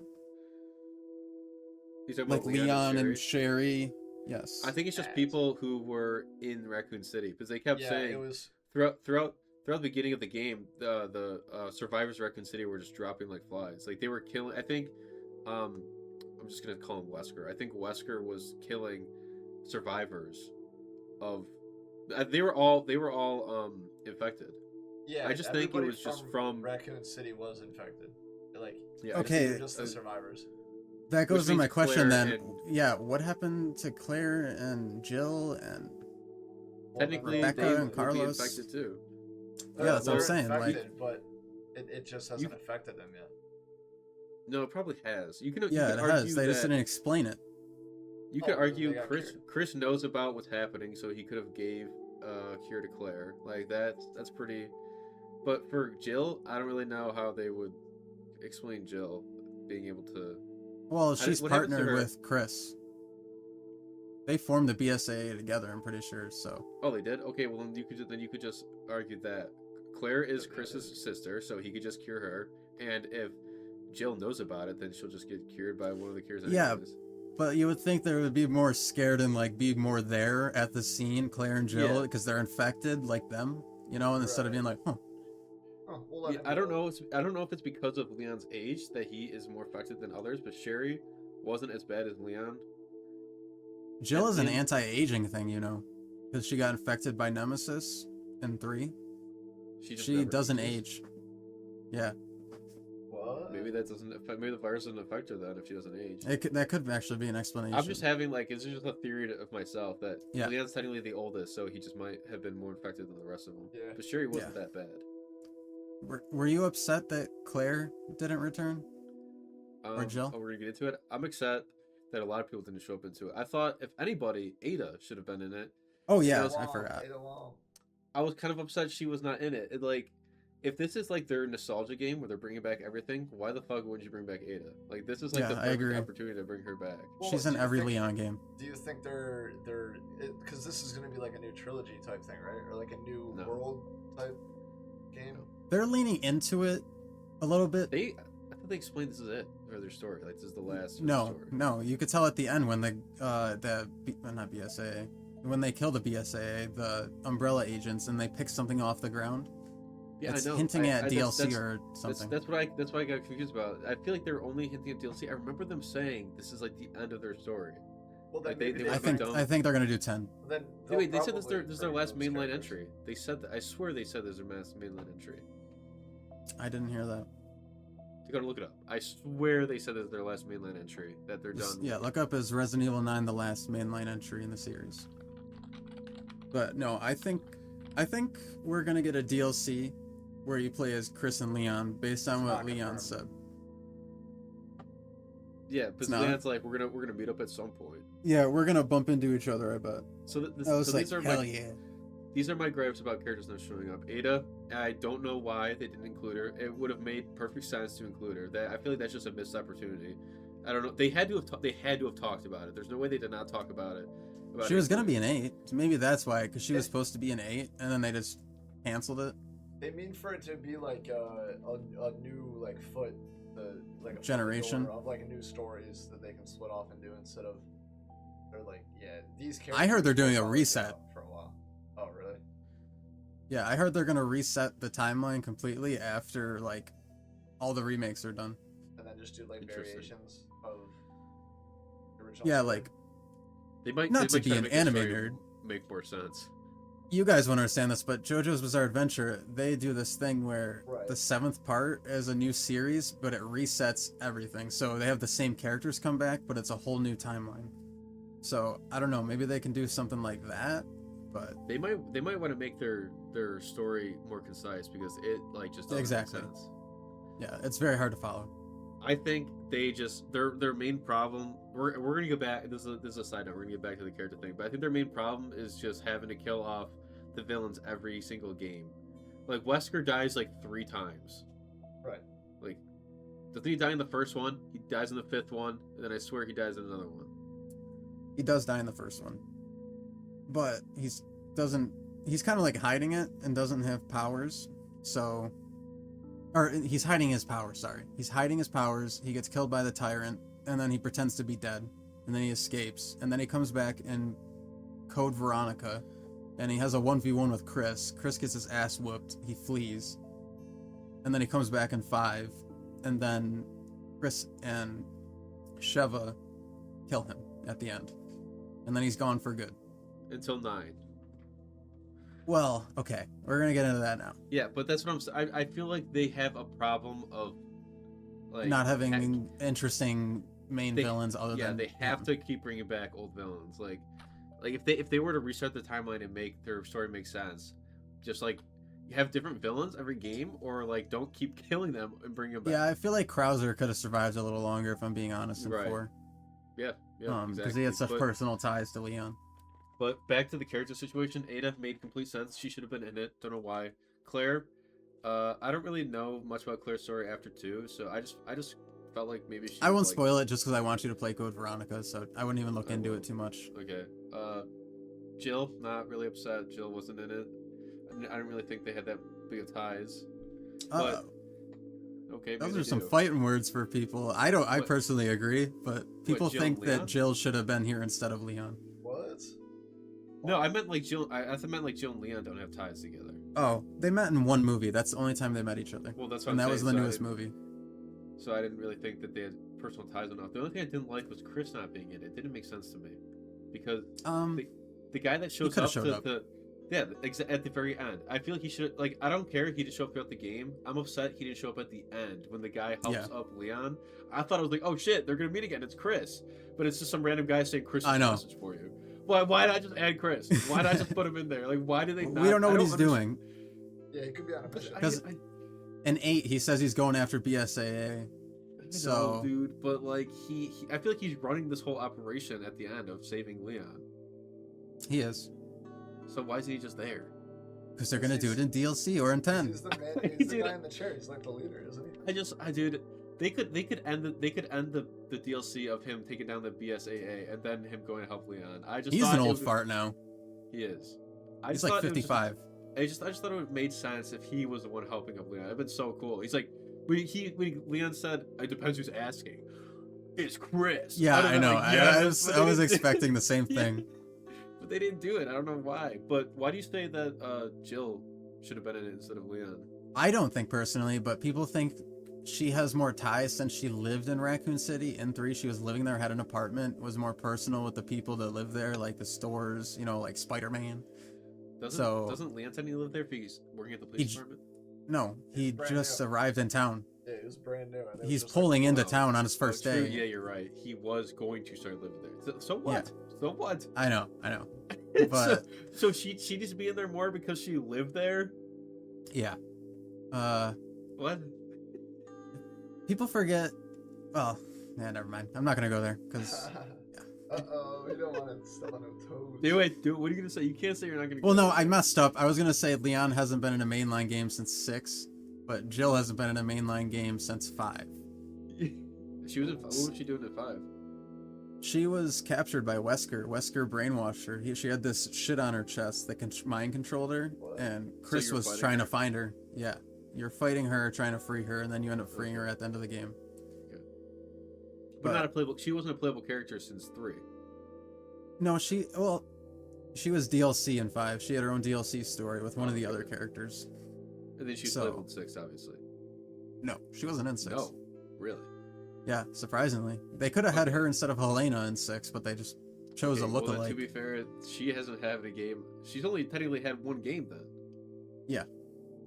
You talking Like about Leon Sherry? and Sherry. Yes. I think it's just people who were in Raccoon City because they kept Yeah, saying it was. throughout the beginning of the game, the survivors of Raccoon City were just dropping like flies. Like they were killing. I think, I'm just gonna call him Wesker. I think Wesker was killing survivors of. They were all infected. Yeah, I just think it everybody was just from- Raccoon City was infected. Like, Yeah. Okay. they were just the survivors. That goes Which to my means question Claire then. and- Yeah, what happened to Claire and Jill and Technically, Rebecca they and would be Carlos? infected too. Yeah, that's what I'm They're saying, like- infected, but it just hasn't affected them yet. No, it probably has. You can. yeah, you it can has. argue They just that- didn't explain it. You could Oh, argue they got Chris knows about what's happening, so he could have gave cure to Claire. Like that's pretty. But for Jill, I don't really know how they would explain Jill being able to. Well, she's what happens to partnered her? with Chris. They formed the BSAA together, I'm pretty sure. So Oh, they did. Okay, well then you could just argue that Claire is Chris's sister, so he could just cure her. And if Jill knows about it, then she'll just get cured by one of the cures. Yeah, anyways. but you would think they would be more scared and like be more there at the scene, Claire and Jill, Yeah. because they're infected like them, you know, and instead of Right. being like, huh. Oh, we'll let Yeah, him I don't go. know. I don't know if it's because of Leon's age that he is more affected than others, but Sherry wasn't as bad as Leon. Jill is an in- anti-aging thing, you know, because she got infected by Nemesis in 3. Just She never doesn't ages. age. Yeah, What? Maybe that doesn't affect. Maybe the virus doesn't affect her then if she doesn't age. that could actually be an explanation. I'm just having like it's just a theory of myself that Yeah. Leon's technically the oldest, so he just might have been more infected than the rest of them. Yeah. But Sherry wasn't that bad. Were you upset that Claire didn't return? Or Jill? Oh, we're gonna get into it. I'm upset that a lot of people didn't show up into it. I thought if anybody, Ada should have been in it. Oh yeah, Ada I Wong, forgot. Ada Wong. I was kind of upset she was not in it. Like, if this is like their nostalgia game where they're bringing back everything, why the fuck wouldn't you bring back Ada? Like, this is like Yeah, the I perfect agree. opportunity to bring her back. Well, She's do in you every think- Leon game. Do you think they're because this is gonna be like a new trilogy type thing, right? Or like a new No. world type game? They're leaning into it a little bit. I thought they explained this is it or their story. Like, this is the last. of the No, story. no, you could tell at the end when not BSAA, when they kill the BSAA, the Umbrella agents, and they pick something off the ground. Yeah, it's I know. hinting at DLC that's- or something. That's what I got confused about. I feel like they're only hinting at DLC. I remember them saying this is like the end of their story. Well, then Like, they maybe would've I been think dumb. I think they're gonna do 10. Then Wait, they said this they'll is their probably last bring those mainline characters. entry. They said that. I swear they said there's their last mainline entry. I didn't hear that. You gotta look it up. I swear they said it's their last mainline entry that they're done. Yeah, look up as Resident Evil 9 the last mainline entry in the series. But no, I think we're gonna get a DLC where you play as Chris and Leon based on It's what not Leon confirmed. said. Yeah, but not. Leon's like we're gonna meet up at some point. Yeah, we're gonna bump into each other, I bet. So I was so like, these are hell my yeah. these are my gripes about characters not showing up. Ada, I don't know why they didn't include her. It would have made perfect sense to include her. That I feel like that's just a missed opportunity. I don't know. They had to have talked about it. There's no way they did not talk about it. She was gonna be an 8. So maybe that's why, because she was supposed to be an 8, and then they just canceled it. They mean for it to be like a new like foot, like a foot Generation. door of like new stories that they can split off and do instead of they're like these characters. I heard they're doing a will probably reset. stay out for a while. Oh really? Yeah, I heard they're gonna reset the timeline completely after like all the remakes are done. And then just do like Interesting. variations of the original. Yeah, story. like They might Not they to might be try an make the anime story nerd. Make more sense. you guys won't understand this, but JoJo's Bizarre Adventure, they do this thing where Right. the 7th part is a new series, but it resets everything. So they have the same characters come back, but it's a whole new timeline. So I don't know, maybe they can do something like that, but They might want to make their story more concise because it like just doesn't Exactly. make sense. yeah, it's very hard to follow. I think they just their main problem. We're gonna go back. This is a side note. We're gonna get back to the character thing, but I think their main problem is just having to kill off the villains every single game. Like Wesker dies like 3 times. Right. Like, doesn't he die in the first one? He dies in the 5th one, and then I swear he dies in another one. He does die in the first one, but he's kind of like hiding it and doesn't have powers. So, or he's hiding his powers. Sorry, he's hiding his powers. He gets killed by the tyrant, and then he pretends to be dead, and then he escapes, and then he comes back in Code Veronica, and he has a 1v1 with Chris. Chris gets his ass whooped. He flees, and then he comes back in 5, and then Chris and Sheva kill him at the end, and then he's gone for good. Until 9. Well, okay, we're gonna get into that now. Yeah, but that's what I'm saying. I feel like they have a problem of like Not having interesting main they- villains other yeah, than they have to keep bringing back old villains. Like if they were to restart the timeline and make their story make sense, just like you have different villains every game, or like don't keep killing them and bring them back. Yeah, I feel like Krauser could have survived a little longer, if I'm being honest, in Right. 4. yeah, Because exactly. he had such But- personal ties to Leon. But back to the character situation, Ada made complete sense. She should have been in it. Don't know why. Claire, I don't really know much about Claire's story after 2, so I just felt like maybe she. I won't was, like, spoil it just because I want you to play Code Veronica, so I wouldn't even look I into won't. it too much. Okay. Jill, not really upset. Jill wasn't in it. I don't really think they had that big of ties. Uh, Okay, maybe those they are some do. fighting words for people. I What- personally agree, but people Jill think and that Leon? Jill should have been here instead of Leon. What? No, I meant like Jill. I meant like Jill and Leon don't have ties together. Oh, they met in one movie. That's the only time they met each other. Well, that's what And I'm that was saying, the so I newest didn't- movie. So I didn't really think that they had personal ties enough. The only thing I didn't like was Chris not being in it. It didn't make sense to me because the guy that shows coulda up, showed up. at the very end. I feel like he should like. I don't care if he didn't show up throughout the game. I'm upset he didn't show up at the end when the guy helps Yeah. up Leon. I thought I was like, oh shit, they're gonna meet again. It's Chris, but it's just some random guy saying Chris's I know. message for you. Why did I just add Chris? Why did I just put him in there? Like, why do they? We Not, don't know I what he's understand- doing. Yeah, he could be on a mission. 'Cause- In 8, he says he's going after BSAA. I So- know, dude, but like he, I feel like he's running this whole operation at the end of saving Leon. He is. So why is he just there? Because they're going to do it in DLC or in 10. He's the man. He's the Dude, guy in the chair. He's like the leader, isn't he? Dude, they could end the DLC of him taking down the BSAA and then him going to help Leon. He's thought an it old was- fart now. He is. He's like thought it was just- 55. I just thought it would have made sense if he was the one helping up Leon. It'd been so cool. He's like, when Leon said, "It depends who's asking." It's Chris. Yeah, don't I know. like, yes, but I they was didn't- expecting the same Yeah. thing. But they didn't do it. I don't know why. But why do you say that Jill should have been in it instead of Leon? I don't think personally, but people think she has more ties since she lived in Raccoon City. In 3, she was living there, had an apartment, was more personal with the people that live there, like the stores, you know, like Spider-Man. Doesn't Leon technically live there if he's working at the police department? No, he brand just new. arrived in town. Yeah, it was brand new. And it was He's just pulling into Oh, town on his first true. day. Yeah, you're right. He was going to start living there. So what? So what? I know. so, But so she needs to be in there more because she lived there? yeah. What? People forget. Well, yeah, never mind. I'm not gonna go there because. Uh-oh, we don't want to step on her toes. Wait, dude, what are you gonna say? You can't say you're not gonna. Well, go no, there. I messed up. I was gonna say Leon hasn't been in a mainline game since 6, but Jill hasn't been in a mainline game since 5. She was in. What was she doing at 5? She was captured by Wesker. Wesker brainwashed her. She had this shit on her chest that mind controlled her, What? and Chris you're was fighting trying her? to find her. Yeah, you're fighting her, trying to free her, and then you end up freeing her at the end of the game. But not a playable. She wasn't a playable character since 3. No, she was DLC in 5. She had her own DLC story with one of the other characters. And then she was So- playable in 6, obviously. No, she wasn't in 6. No, really. Yeah, surprisingly. They could have had her instead of Helena in 6, but they just chose a well, then, lookalike. to be fair, she hasn't had a game. She's only technically had one game then. Yeah.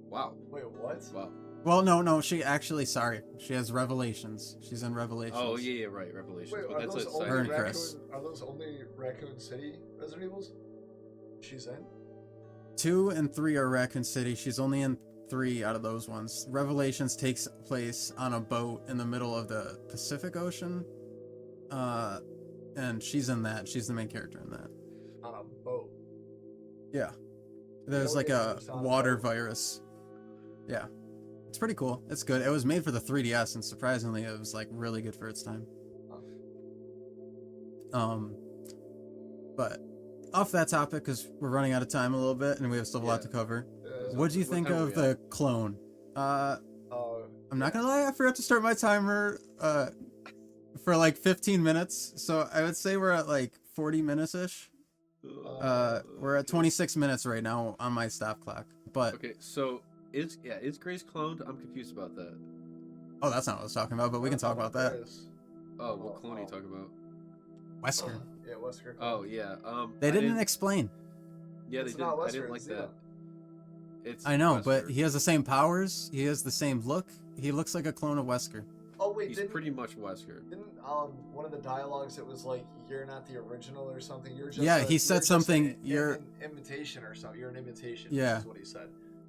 Wow. Wait, what? Wow. Well, no, she actually, sorry. She has Revelations. She's in Revelations. Oh yeah, right. Revelations. Wait, but are that's those, a only side. Her and Raccoon, Chris. are those only Raccoon City Resident Evils? She's in? 2 and 3 are Raccoon City. She's only in 3 out of those ones. Revelations takes place on a boat in the middle of the Pacific Ocean. And she's in that. She's the main character in that. On a boat. Yeah. There's No like a games on a water boat. virus. Yeah. It's pretty cool. It's good. It was made for the 3DS, and surprisingly, it was like really good for its time. But off that topic, because we're running out of time a little bit, and we have still a lot to cover. What do you think time are of we the clone? Oh, I'm not gonna lie, I forgot to start my timer for like 15 minutes, so I would say we're at like 40 minutes ish. We're at 26 minutes right now on my stop clock. But Okay, so is Grace cloned? I'm confused about that. oh, that's not what I was talking about. But we can talk about that. Oh, what clone are you talking about? Wesker. Yeah, Wesker. Oh yeah. They I didn't explain. Yeah, they It's didn't. not I Wesker, didn't like it's that. Xeno. It's I know, but Wesker. he has the same powers. He has the same look. He looks like a clone of Wesker. Oh wait, He's didn't pretty much Wesker. one of the dialogues it was like you're not the original or something. You're just Yeah, he said you're just something, an you're- imitation or something. You're an imitation. Yeah. That's what he said.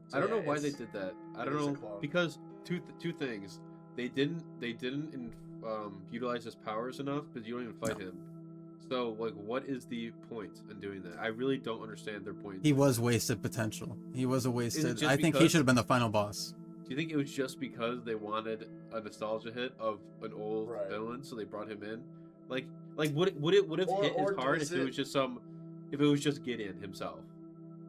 So, I don't yeah, know why they it's- did that. I it don't is a know clone. because two things. They didn't utilize his powers enough because you don't even fight him. So like, what is the point in doing that? I really don't understand their point. He was wasted potential. He was a wasted. just I think he because- should have been the final boss. Do you think it was just because they wanted a nostalgia hit of an old Right. villain, so they brought him in? Like would it have Or- hit as or hard does if it was just Gideon himself?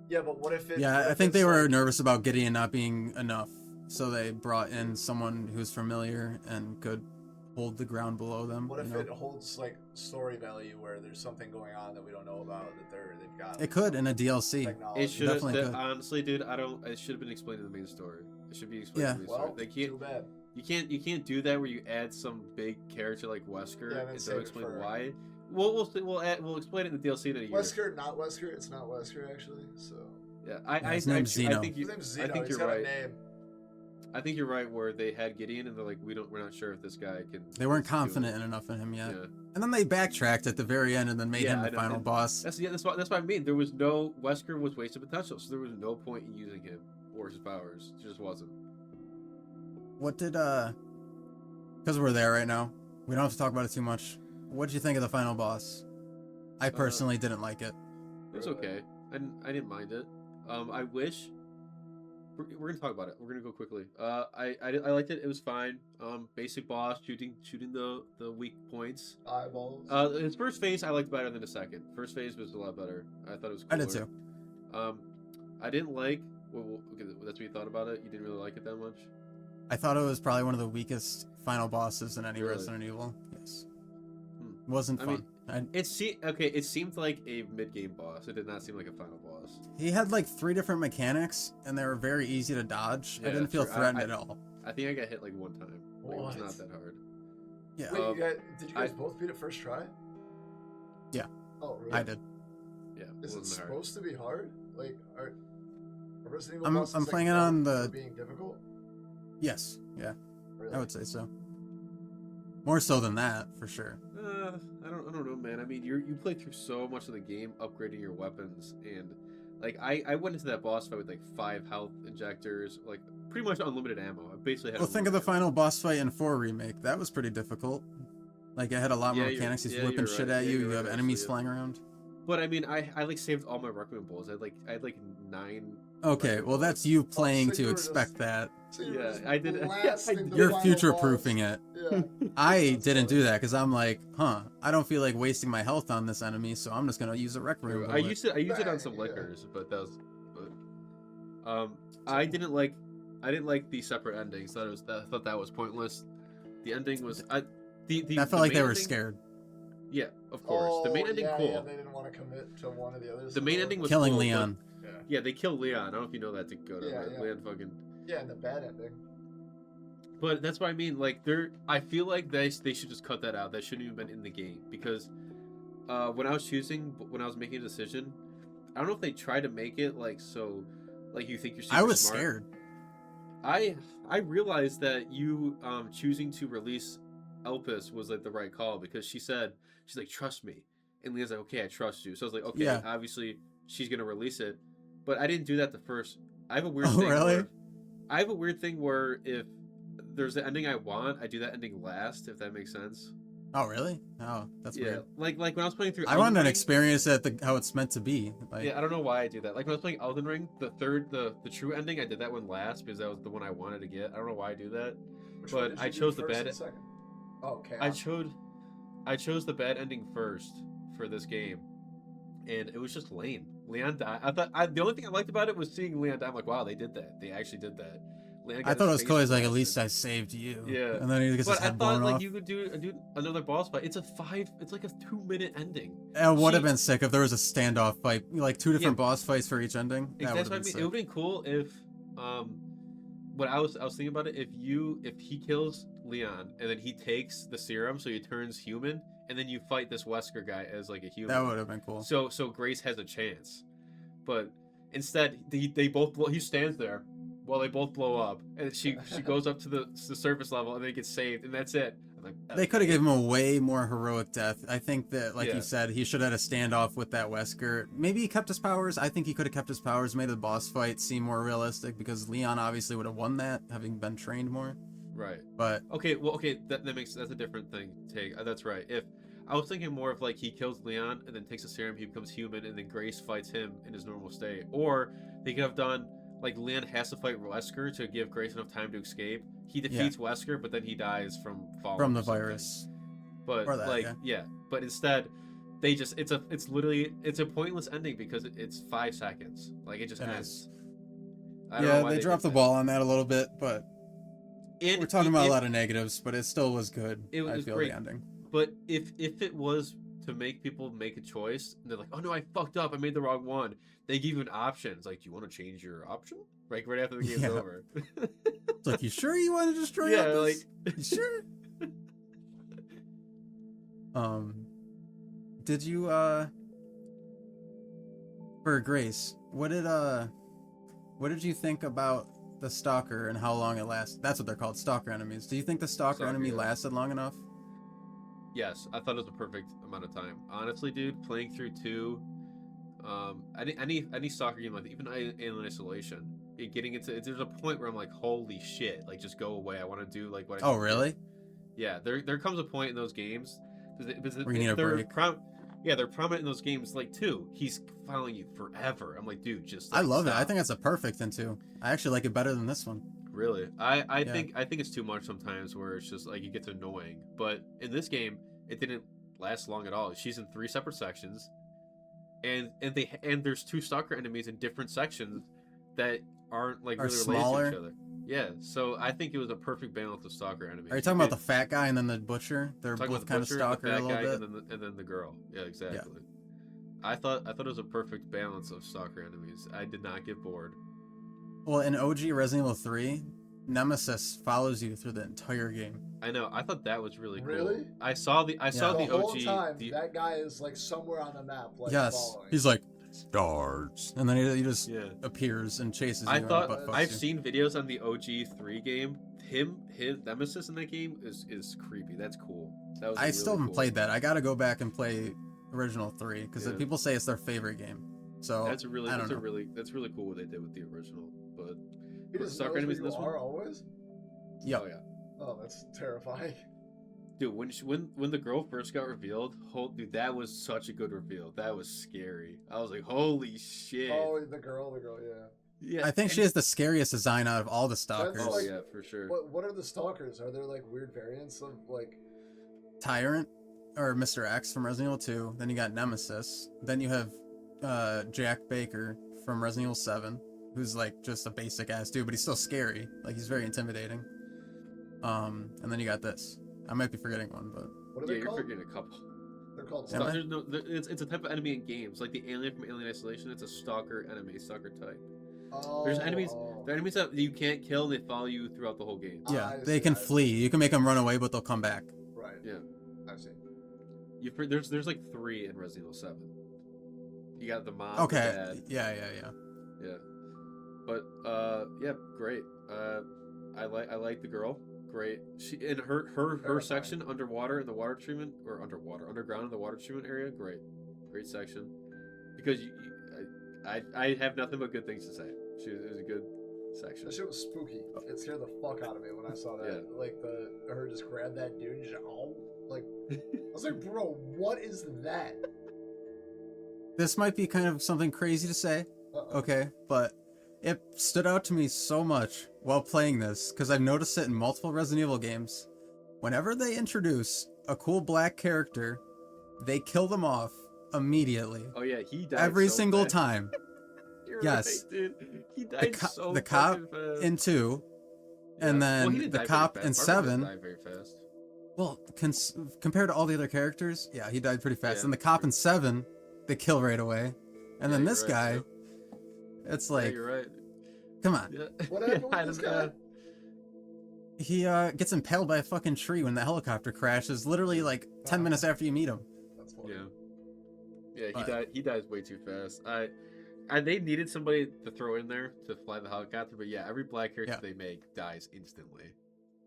Yeah, but what if it? Yeah, what I if think it's they were like- nervous about Gideon not being enough, so they brought in someone who's familiar and could hold the ground below them. What if you know? it holds like story value where there's something going on that we don't know about that they've got? It could in a DLC. Technology. It should definitely have could. honestly, dude. It should have been explained in the main story. It should be explained Yeah. in the main story. Well, They too can't. bad. You can't do that where you add some big character like Wesker Yeah, and then and save don't it explain for- why. We'll explain it in the DLC in a year. Wesker, not Wesker. It's not Wesker actually. So Yeah, his name's Zeno. I think his name's Zeno. I think He's you're got right. a name. I think you're right. Where they had Gideon and they're like, we're not sure if this guy can. They weren't do it." confident enough in him yet. Yeah. And then they backtracked at the very end and then made Yeah, him I the know, final and boss. That's what I mean. There was no Wesker was wasted potential, so there was no point in using him or his powers. It just wasn't. What did because we're there right now, we don't have to talk about it too much. What did you think of the final boss? I personally didn't like it. It's okay. I didn't mind it. I wish. We're gonna talk about it. We're gonna go quickly. I liked it. It was fine. Basic boss shooting the weak points. Eyeballs. His first phase I liked better than the second. First phase was a lot better. I thought it was I cooler. did too. I didn't like. Well, okay, that's what you thought about it. You didn't really like it that much. I thought it was probably one of the weakest final bosses in any Really? Resident Evil. Yes. Hmm. Wasn't I fun. mean, It seemed like a mid-game boss. It did not seem like a final boss. He had like 3 different mechanics and they were very easy to dodge. I Yeah, didn't feel true. threatened at all. I think I got hit like one time. Like, it was What? not that hard. Yeah, Wait, Um, did you guys both beat it first try? Yeah. Oh, really? I did. Yeah, Is it wasn't hard. supposed to be hard? Like, are Resident Evil I'm bosses like, playing it known on for the. being difficult? Yes, yeah, Really? I would say so. More so than that, for sure. I don't know, man. I mean, you play through so much of the game, upgrading your weapons, and like I went into that boss fight with like 5 health injectors, like pretty much unlimited ammo. I basically had. Well, think of the unlimited ammo. final boss fight in 4 remake. That was pretty difficult. Like it had a lot more Yeah, you're- mechanics. He's yeah, whipping you're shit right. at Yeah, you. you're You have right, enemies actually, flying around. But I mean, I like saved all my Requiem bulls. I had like 9. Okay, Requiem well bullets. that's you playing so to you were expect just- that. So you were Yeah, just I did. blasting the You're final future-proofing boss. it. Yeah. I That's didn't funny. do that because I'm like, I don't feel like wasting my health on this enemy, so I'm just gonna use a Requiem I bullet. used it on Bang, some yeah. liquors, but that was. I didn't like the separate endings. I thought that was pointless. The ending was I the felt like they main were ending- scared. Yeah, of course. The main ending, yeah, cool. Yeah, they didn't want to commit to one of the others. The main ending was Killing cool, Leon. Yeah. Yeah, they killed Leon. I don't know if you know that, Dakota. Yeah, but yeah. Leon fucking. Yeah, and the bad ending. But that's what I mean. Like, I feel like they should just cut that out. That shouldn't even been in the game because when I was making a decision, I don't know if they tried to make it like so, like you think you're super I was smart. scared. I realized that you choosing to release Elpis was like the right call because she's like, trust me, and Leon's like, okay, I trust you. So I was like, okay, Yeah. obviously she's gonna release it, but I didn't do that the first. I have a weird Oh, thing. really? I have a weird thing where if there's the ending I want, I do that ending last. If that makes sense. Oh, really? Oh, that's Yeah, weird. like when I was playing through. I Elden wanted to Ring- experience it how it's meant to be. Like, Yeah, I don't know why I do that. Like when I was playing Elden Ring, the true ending, I did that one last because that was the one I wanted to get. I don't know why I do that. Which But one did I you do chose the first bad- and second? Oh, okay. I chose the bad ending first for this game, and it was just lame. Leon died. The only thing I liked about it was seeing Leon die. I'm like, wow, they did that. They actually did that. Leon got I thought it his was face cool. He's like, at blasted. least I saved you. Yeah. And then he gets his But I head thought blown like off. you could do another boss fight. It's like a 2-minute ending. It would have She- been sick if there was a standoff fight, like 2 different Yeah. boss fights for each ending. That would That's have what I been mean. sick. It would have been cool if what I was thinking about it, if he kills Leon and then he takes the serum so he turns human and then you fight this Wesker guy as like a human. That would have been cool. So Grace has a chance. But instead they both blow, he stands there while they both blow up and she goes up to the surface level and then gets saved and that's it. I'm like, They could have given him a way more heroic death. I think that, like Yeah. you said, he should have had a standoff with that Wesker. Maybe he kept his powers. I think he could have kept his powers, made the boss fight seem more realistic because Leon obviously would have won that, having been trained more. right. But Okay, that makes that's a different thing. That's right. If I was thinking more of like he kills Leon and then takes a serum, he becomes human, and then Grace fights him in his normal state. Or they could have done like Leon has to fight Wesker to give Grace enough time to escape. He defeats Wesker, but then he dies from falling from the or something. virus. But or that, like yeah. but instead they just it's literally a pointless ending because it's 5 seconds. Like it just It ends. is. I don't know Yeah, why they did dropped the that. ball on that a little bit, but And we're talking about if- a lot of negatives, but it still was good. It was I feel great. the ending. But if it was to make people make a choice, and they're like, "Oh no, I fucked up. I made the wrong one." They give you an option. It's like, "Do you want to change your option?" Like right after the game's Yeah. over. It's like, you sure you want to destroy Yeah, Elpis? like- You sure? Did you for Grace, what did you think about the stalker and how long it lasts? That's what they're called, stalker enemies. Do you think the stalker Stalker, enemy yeah. lasted long enough? Yes, I thought it was a perfect amount of time. Honestly, dude, playing through 2, any soccer game like that, even Alien Isolation, getting into there's a point where I'm like, holy shit, like just go away. I want to do like what. I Oh, need to do. really? Yeah, there comes a point in those games because Where you need a they're break. they're prominent in those games. Like 2, he's following you forever. I'm like, dude, just I like, love it. I stop. think that's a perfect in 2. I actually like it better than this one. Really, I Yeah. think it's too much sometimes where it's just like it gets annoying. But in this game, it didn't last long at all. She's in 3 separate sections, and there's 2 stalker enemies in different sections that aren't like Are really smaller? related to each other. Yeah, so I think it was a perfect balance of stalker enemies. Are you talking about the fat guy and then the butcher? They're Talking both about kind of the butcher, stalker the a fat little guy, bit. and then the girl. Yeah, exactly. I thought it was a perfect balance of stalker enemies. I did not get bored. Well, in OG Resident Evil 3, Nemesis follows you through the entire game. I know. I thought that was really cool. Really? I saw the The whole OG. time, that guy is like somewhere on the map, like Yes, following. he's like stars, and then he just Yeah. appears and chases you. I and thought butt fucks I've you. seen videos on the OG 3 game. His Nemesis in that game is creepy. That's cool. That was I really still haven't cool. played that. I gotta go back and play original 3 because Yeah. people say it's their favorite game. So That's really I don't know. that's really cool what they did with the original. But He just Stalker knows enemies in where this you one? are always. Yep. Oh yeah. Oh, that's terrifying. Dude, when the girl first got revealed, dude, that was such a good reveal. That was scary. I was like, holy shit. Oh, the girl, yeah. Yeah. I think she and- has the scariest design out of all the stalkers. Oh like- yeah, for sure. What are the stalkers? Are there like weird variants of like? Tyrant or Mr. X from Resident Evil 2. Then you got Nemesis. Then you have Jack Baker from Resident Evil 7, who's like just a basic ass dude, but he's still scary. Like he's very intimidating. And then you got this. I might be forgetting one, but What are Yeah, they you're called? forgetting a couple. They're called. Am I? There's no, it's a type of enemy in games, like the alien from Alien Isolation. It's a stalker enemy, stalker type. Oh, There's enemies. oh. There are enemies that you can't kill, and they follow you throughout the whole game. yeah, I they see, can I see. flee. You can make them run away, but they'll come back. Right. Yeah. I see. There's like 3 in Resident Evil 7. You got the mom. the Okay. dad. Yeah. Yeah. But yeah, great. I like the girl. Great. She in her Terrifying. section underwater in the water treatment or underground in the water treatment area. Great section. Because I have nothing but good things to say. It was a good section. That shit was spooky. It scared the fuck out of me when I saw that. Yeah. Like her just grab that dude and just like I was like, bro, what is that? This might be kind of something crazy to say, Uh-oh. okay, but it stood out to me so much while playing this because I've noticed it in multiple Resident Evil games. Whenever they introduce a cool black character, they kill them off immediately. Oh yeah, he died Every so single fast. time. You're Yes. right, dude. He died so the cop fucking fast. in 2, Yeah. and Well, then he didn't the die very cop fast. in Barbara 7. didn't die very fast. Well, compared to all the other characters, yeah, he died pretty fast. Yeah. And the cop in 7, they kill right away. And then Yeah, this you're right, guy, yep. it's Yeah, like, you're right. come on. Yeah. What happened with I this don't guy? know. He gets impaled by a fucking tree when the helicopter crashes, literally like 10 minutes after you meet him. That's funny. Yeah. Yeah, But- he dies way too fast. They needed somebody to throw in there to fly the helicopter, but yeah, every black character Yeah. they make dies instantly.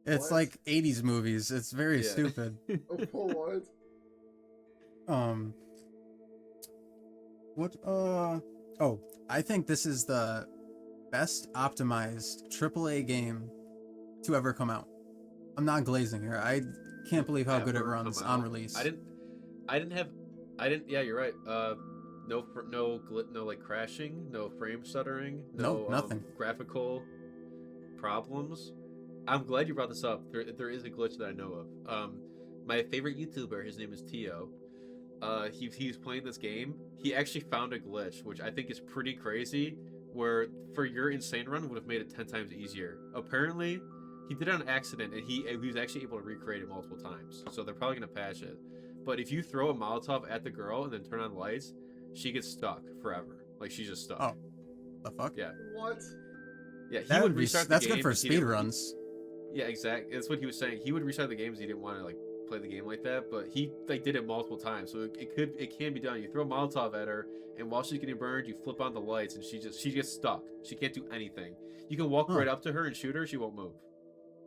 It's What? like 80s movies. It's very Yeah. stupid. What? What, oh, I think this is the best optimized AAA game to ever come out. I'm not glazing here. I can't believe how good it Ever runs come on out. release. Yeah, you're right. No like crashing, no frame stuttering, No, nothing. graphical problems. I'm glad you brought this up. There is a glitch that I know of. My favorite YouTuber, his name is Tio. He's playing this game. He actually found a glitch, which I think is pretty crazy. Where for your insane run would have made it 10 times easier. Apparently, he did it on accident, and he was actually able to recreate it multiple times. So they're probably gonna patch it. But if you throw a Molotov at the girl and then turn on lights, she gets stuck forever. Like she's just stuck. Oh. The fuck? Yeah. What? Yeah. He That would would be, restart the that's game good for if he speed didn't- runs. Yeah, exactly. That's what he was saying. He would restart the games. He didn't want to like play the game like that, but he like did it multiple times. So it can be done. You throw a Molotov at her, and while she's getting burned, you flip on the lights, and she gets stuck. She can't do anything. You can walk Huh. right up to her and shoot her. She won't move.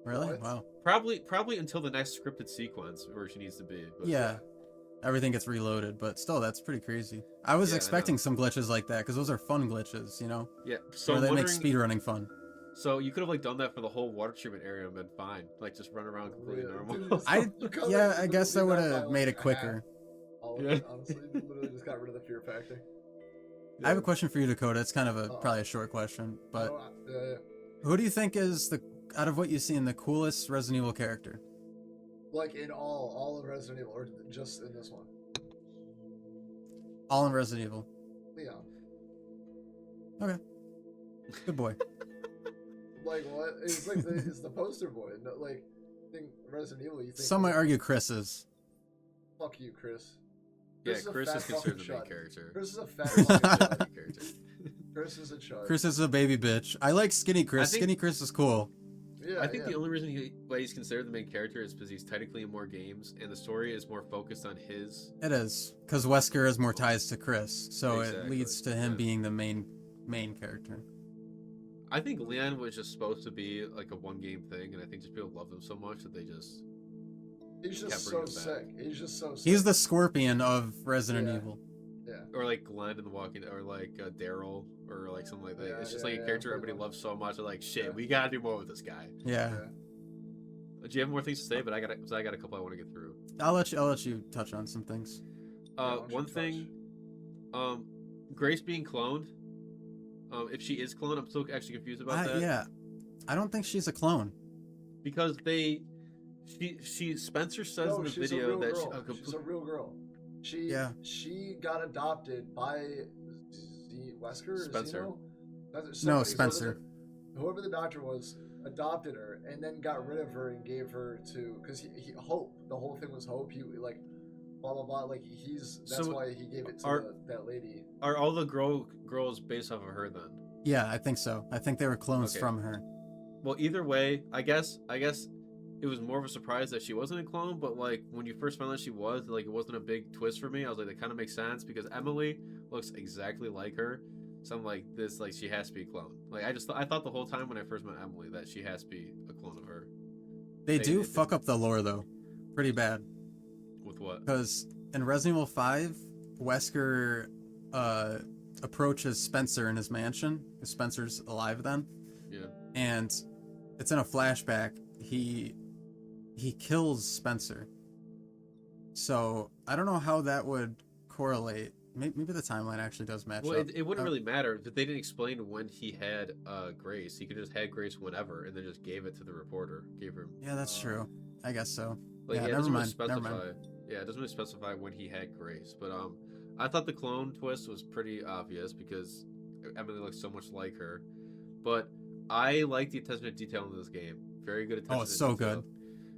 Really? What? Wow. Probably until the next scripted sequence where she needs to be. But Yeah. Everything gets reloaded, but still, that's pretty crazy. I was Yeah, I expecting know. some glitches like that, because those are fun glitches, you know? Yeah. So Where I'm they make wondering- speedrunning fun. So you could have like done that for the whole water treatment area and been fine. Like just run around completely Really? normal. Dude, it's I- you could've Yeah, I guess that literally would done by, have like, made it half. quicker. All of Yeah. it, honestly, literally just got rid of the fear factor. I have a question for you, Dakota. It's kind of Uh-oh. probably a short question, but Oh, who do you think is out of what you've seen, the coolest Resident Evil character? like in all of Resident Evil, or just in this one? All in Resident Evil. Leon. Good boy. Like what? It's like it's the poster boy. No, like think Resident Evil. You think Some might argue Chris is. fuck you, Chris. Yeah, Chris is a Chris fat is considered the fucking main chud. character. Chris is a fat fucking chud. Main character. Chris is a chud. Chris is a baby bitch. I like Skinny Chris. I think- Skinny Chris is cool. Yeah, I think yeah. the only reason why he's considered the main character is because he's technically in more games, and the story is more focused on his. It is because Wesker has more ties to Chris, so it Exactly, leads to him yeah. being the main character. I think Leon was just supposed to be like a one-game thing, and I think just people love him so much that they just. He's kept just bringing so him back. sick. He's just so sick. He's the Scorpion of Resident Yeah. Evil. Yeah. Or like Glenn in The Walking, or like Daryl, or like something like that. Yeah, It's just yeah, like a yeah, character pretty everybody much. loves so much. They're like, shit, Yeah. we gotta do more with this guy. Yeah. Do you have more things to say? But I got a couple I want to get through. I'll let you touch on some things. why don't you One touch? thing, Grace being cloned. If she is cloned, I'm still actually confused about that. Yeah, I don't think she's a clone. Because Spencer says No, in the she's video a real that girl. She's a real girl. She got adopted by Wesker. Spencer. No, Spencer. Whoever the doctor was adopted her and then got rid of her and gave her to because he Hope. The whole thing was Hope. He like blah blah blah. Like that's why he gave it to that lady. Are all the girls based off of her then? Yeah, I think so. I think they were clones Okay. from her. Well, either way, I guess it was more of a surprise that she wasn't a clone, but like when you first found out she was, like it wasn't a big twist for me. I was like, that kind of makes sense because Emily looks exactly like her. So I'm like, this like she has to be a clone. Like I thought the whole time when I first met Emily that she has to be a clone of her. They do fuck up the lore though, pretty bad. With what? Because in Resident Evil 5, Wesker approaches Spencer in his mansion. 'Cause Spencer's alive then, Yeah. and it's in a flashback. He kills Spencer. So I don't know how that would correlate. Maybe the timeline actually does match Well, up. it wouldn't really matter if they didn't explain when he had Grace. He could just had Grace whenever, and then just gave it to the reporter. Gave her. Yeah, that's true. I guess so. Like, Yeah, it never doesn't really mind, never specify. mind. Yeah, it doesn't really specify when he had Grace, but I thought the clone twist was pretty obvious because Emily looks so much like her. But I like the attention to detail in this game. Very good attention. Oh, it's to so detail.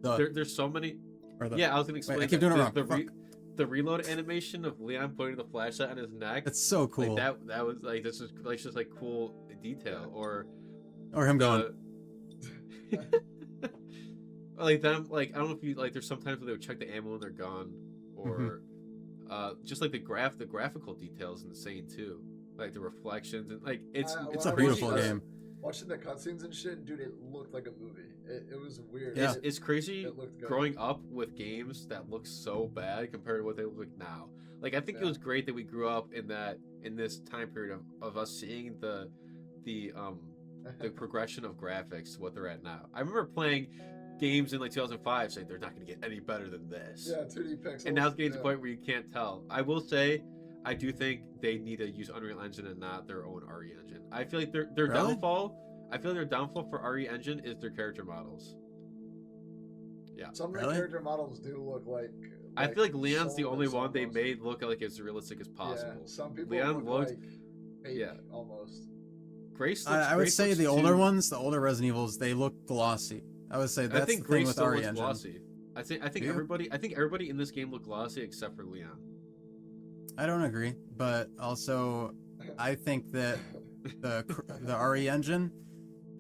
good. There's so many. Or the- Yeah, I was gonna explain. Wait, I keep doing it wrong. The reload animation of Leon putting the flashlight on his neck. It's so cool. Like that was like this is like just like cool detail or Or him going. like them like I don't know if you like there's sometimes where they would check the ammo and they're gone or just like the graphical details insane too, like the reflections and like it's a beautiful game. Watching the cutscenes and shit, dude, it looked like a movie. It was weird. Yeah. It's crazy It looked good. growing up with games that look so bad compared to what they look like now. Like I think it was great that we grew up in this time period of us seeing the progression of graphics to what they're at now. I remember playing games in like 2005 saying they're not going to get any better than this. Yeah, 2D pixels. And now it's getting to the point where you can't tell. I will say, I do think they need to use Unreal Engine and not their own RE engine. I feel like their Really? downfall. I feel like their downfall for RE engine is their character models. Yeah. Some of the Really? character models do look like I feel like Leon's the soulless only one they almost. made look like as realistic as possible. Yeah, some people Leon look looked- like fake, yeah. almost. Grace. I would Grace say looks the older too- ones, the older Resident Evils, they look glossy. I would say that's I think the thing Grace with still RE looks engine. glossy. I think Do you? everybody in this game looked glossy except for Leon. I don't agree, but also I think that the RE engine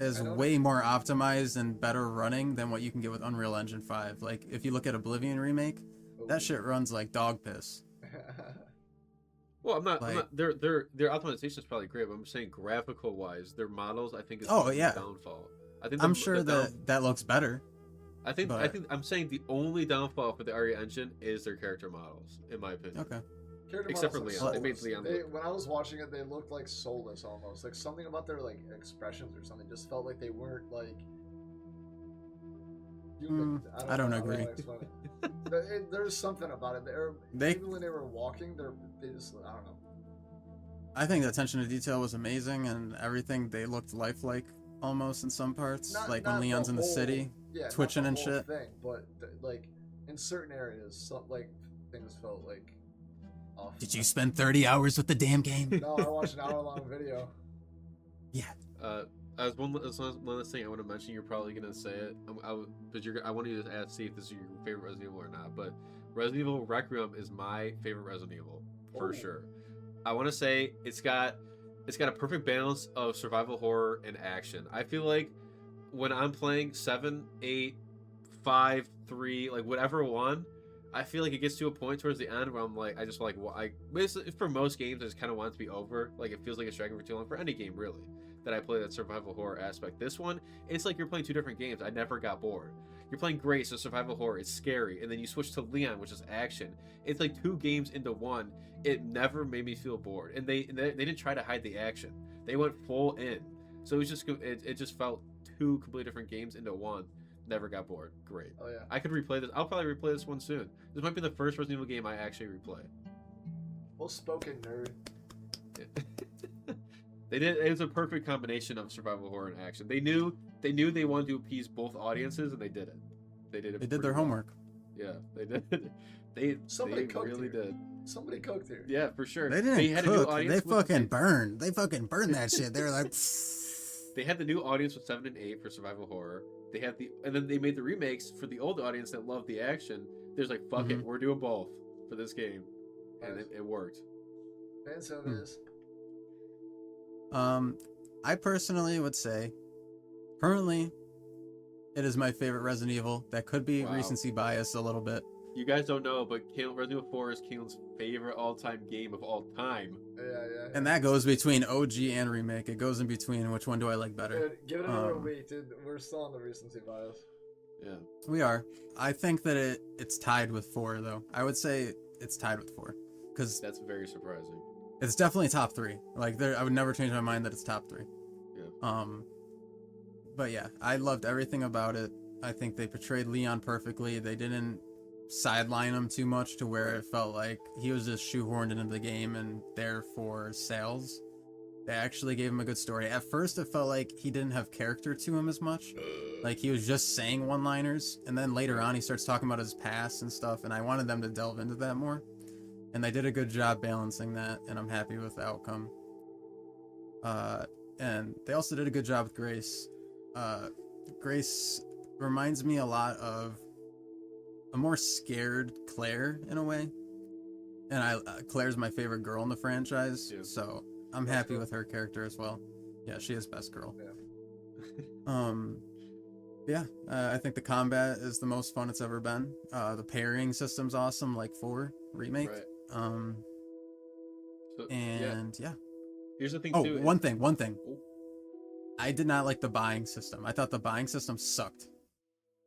is I don't- way more optimized and better running than what you can get with Unreal Engine 5. Like if you look at Oblivion remake, that shit runs like dog piss. Well, I'm not. Like- Their optimization is probably great, but I'm saying graphical wise, their models I think is Oh, the yeah. downfall. I think I'm the sure that looks better. I think but- I'm saying the only downfall for the RE engine is their character models, in my opinion. Okay. Character Except for models Leon. look They made soulless. Leon look- When I was watching it, they looked like soulless almost. Like something about their like expressions or something just felt like they weren't like human. I don't know, agree. how to explain it. There's something about it. Even when they were walking, they just I don't know. I think the attention to detail was amazing and everything. They looked lifelike almost in some parts, like when Not Leon's in the whole- city. yeah, twitching not the and whole shit. Thing, but like in certain areas, like things felt like off. Did you spend 30 hours with the damn game? No, I watched an hour-long video. Yeah. As one last thing I want to mention, you're probably gonna say it, I want you to ask, see if this is your favorite Resident Evil or not. But Resident Evil Requiem is my favorite Resident Evil for Oh. sure. I want to say it's got a perfect balance of survival horror and action. I feel like when I'm playing 7, 8, 5, 3, like whatever one, I feel like it gets to a point towards the end where I'm like, I just like, well, I basically for most games I just kind of want it to be over. Like it feels like it's dragging for too long for any game really that I play that survival horror aspect. This one, it's like you're playing two different games. I never got bored. You're playing Grace, a survival horror. It's scary, and then you switch to Leon, which is action. It's like two games into one. It never made me feel bored, and they didn't try to hide the action. They went full in, so it just felt two completely different games into one. Never got bored. Great. Oh yeah. I could replay this. I'll probably replay this one soon. This might be the first Resident Evil game I actually replay. Well spoken, nerd. It was a perfect combination of survival horror and action. They knew they wanted to appease both audiences, and they did it. They did it. They did their well. homework. Yeah, they did. They cooked really here. did. Somebody cooked here. Yeah, for sure. They didn't had a new cook. audience They with- fucking burned. They fucking burned that shit. They were like, They had the new audience with 7 and 8 for survival horror. They had and then they made the remakes for the old audience that loved the action. There's like, fuck it, we're doing both for this game, and Nice. it worked. Fan service. I personally would say, currently, it is my favorite Resident Evil. That could be Wow. recency bias a little bit. You guys don't know, but Resident Evil 4 is Kalen's favorite all-time game of all time. Yeah. And that goes between OG and remake. It goes in between which one do I like better. Dude, give it another Um, week, dude. We're still on the recency bias. Yeah. We are. I think that it's tied with 4 though. I would say it's tied with 4 because That's very surprising. it's definitely top 3. Like I would never change my mind that it's top 3. Yeah. But yeah, I loved everything about it. I think they portrayed Leon perfectly. They didn't sideline him too much to where it felt like he was just shoehorned into the game and there for sales. They actually gave him a good story. At first, it felt like he didn't have character to him as much. Like he was just saying one-liners, and then later on he starts talking about his past and stuff, and I wanted them to delve into that more. And they did a good job balancing that, and I'm happy with the outcome. And they also did a good job with Grace. Grace reminds me a lot of a more scared Claire in a way. And Claire's my favorite girl in the franchise, Yeah. so I'm Best happy girl. with her character as well. Yeah, she is best girl. Yeah. I think the combat is the most fun it's ever been. The pairing system's awesome, like 4 remake. Right. So, And yeah. Here's the thing Oh, too. one thing. Oh, I did not like the buying system. I thought the buying system sucked.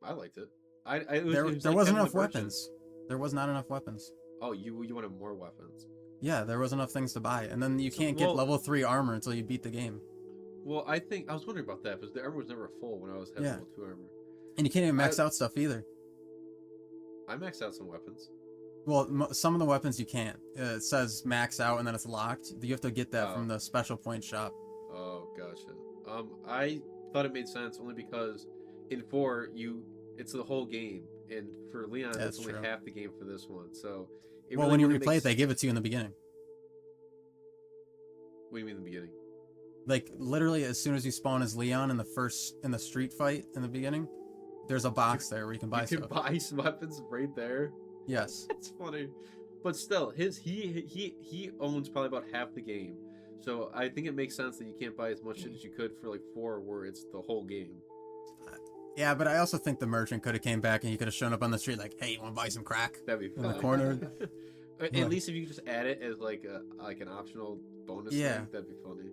I liked it. It was There like wasn't getting enough the merchant. weapons. There was not enough weapons. Oh, you wanted more weapons. Yeah, there was enough things to buy, and then you So, can't get well- level 3 armor until you beat the game, Well, I was wondering about that because the armor was never full when I was having Yeah. level 2 armor. and you can't even max out stuff either. I maxed out some weapons. Well, some of the weapons you can't. It says max out, and then it's locked. You have to get that Oh. from the special point shop. Oh, gotcha. I thought it made sense only because in 4 it's the whole game, and for Leon That's it's only true. half the game for this one. So Well, really when you wouldn't replay make it, they give it to you in the beginning. What do you mean in the beginning? Like literally, as soon as you spawn as Leon in the street fight in the beginning, there's a box there where you can buy You can stuff. buy some weapons right there. Yes. That's funny, but still, he owns probably about half the game. So I think it makes sense that you can't buy as much shit as you could for like 4, where it's the whole game. Yeah, but I also think the merchant could have came back and you could have shown up on the street like, "Hey, you want to buy some crack?" That'd be In the funny. corner. At Yeah. least if you could just add it as like an optional bonus Yeah. thing, that'd be funny.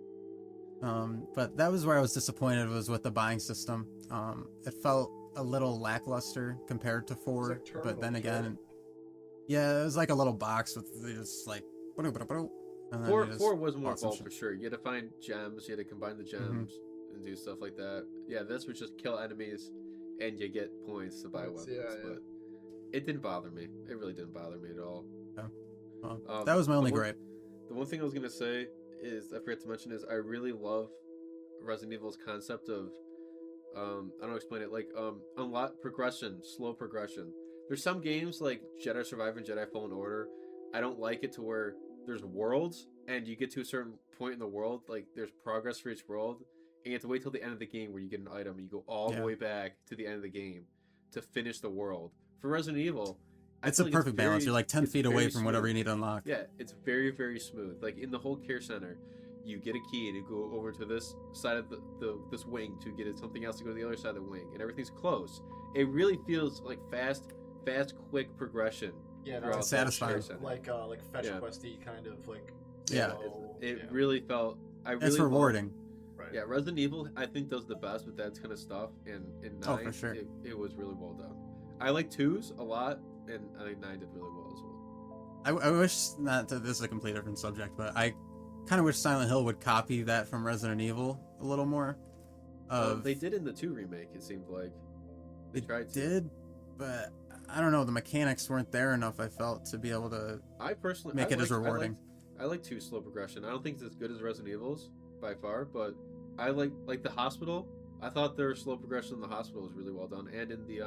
But that was where I was disappointed was with the buying system. It felt a little lackluster compared to 4, like Terminal but then Kill. again, yeah, it was like a little box with just like, and then Four you just was more bought some involved shit. for sure. You had to find gems, you had to combine the gems and do stuff like that. Yeah, this was just kill enemies and you get points to buy weapons. Yeah. But it didn't bother me. It really didn't bother me at all. That was my only the one- gripe. The one thing I was gonna say is I forgot to mention is I really love Resident Evil's concept of I don't know how to explain it, like unlock progression, slow progression. There's some games like Jedi Survivor and Jedi Fallen Order, I don't like it to where there's worlds and you get to a certain point in the world, like there's progress for each world, and you have to wait till the end of the game where you get an item and you go all the Yeah. way back to the end of the game to finish the world. For Resident Evil, I It's feel a like perfect balance. very- You're like 10 it's feet away very from whatever smooth. you need to unlock. Yeah, it's very, very smooth. Like in the whole care center, you get a key to go over to this side of this wing to get something else to go to the other side of the wing, and everything's close. It really feels like fast, quick progression. Yeah, throughout it's the satisfying. center. like fetch Yeah. questy kind of like. Yeah. slow- It yeah. really felt. It's rewarding. Right. Yeah, Resident Evil I think does the best with that kind of stuff, and in 9 Oh, for sure. it was really well done. I like 2s a lot, and I think 9 did really well as well. I wish, not that this is a complete different subject, but I kind of wish Silent Hill would copy that from Resident Evil a little more. They did in the 2 remake. It seemed like they tried to. Did, but I don't know. The mechanics weren't there enough. I felt to be able to I personally make it as rewarding. I like 2 slow progression. I don't think it's as good as Resident Evil's by far, but I like the hospital. I thought their slow progression in the hospital was really well done, and in the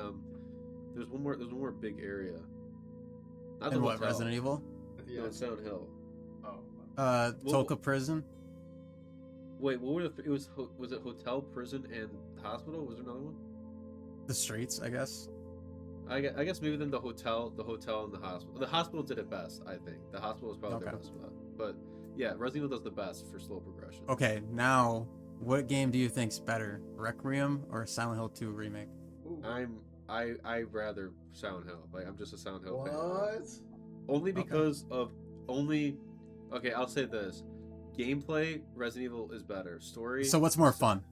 there's one more big area. Not the In what, hotel. Resident Evil? No, in Silent Hill. Oh. Tulka Prison. Wait, what were it was it hotel, prison, and hospital? Was there another one? The streets, I guess. I guess maybe then the hotel, and the hospital. The hospital did it best, I think. The hospital was probably their Okay. best for that. But yeah, Resident Evil does the best for slow progression. Okay, now, what game do you think's better, Requiem or Silent Hill 2 remake? Ooh. I rather Silent Hill. Like I'm just a Silent Hill fan. What? Only Okay. because of Okay, I'll say this: gameplay, Resident Evil is better. Story. So what's more fun?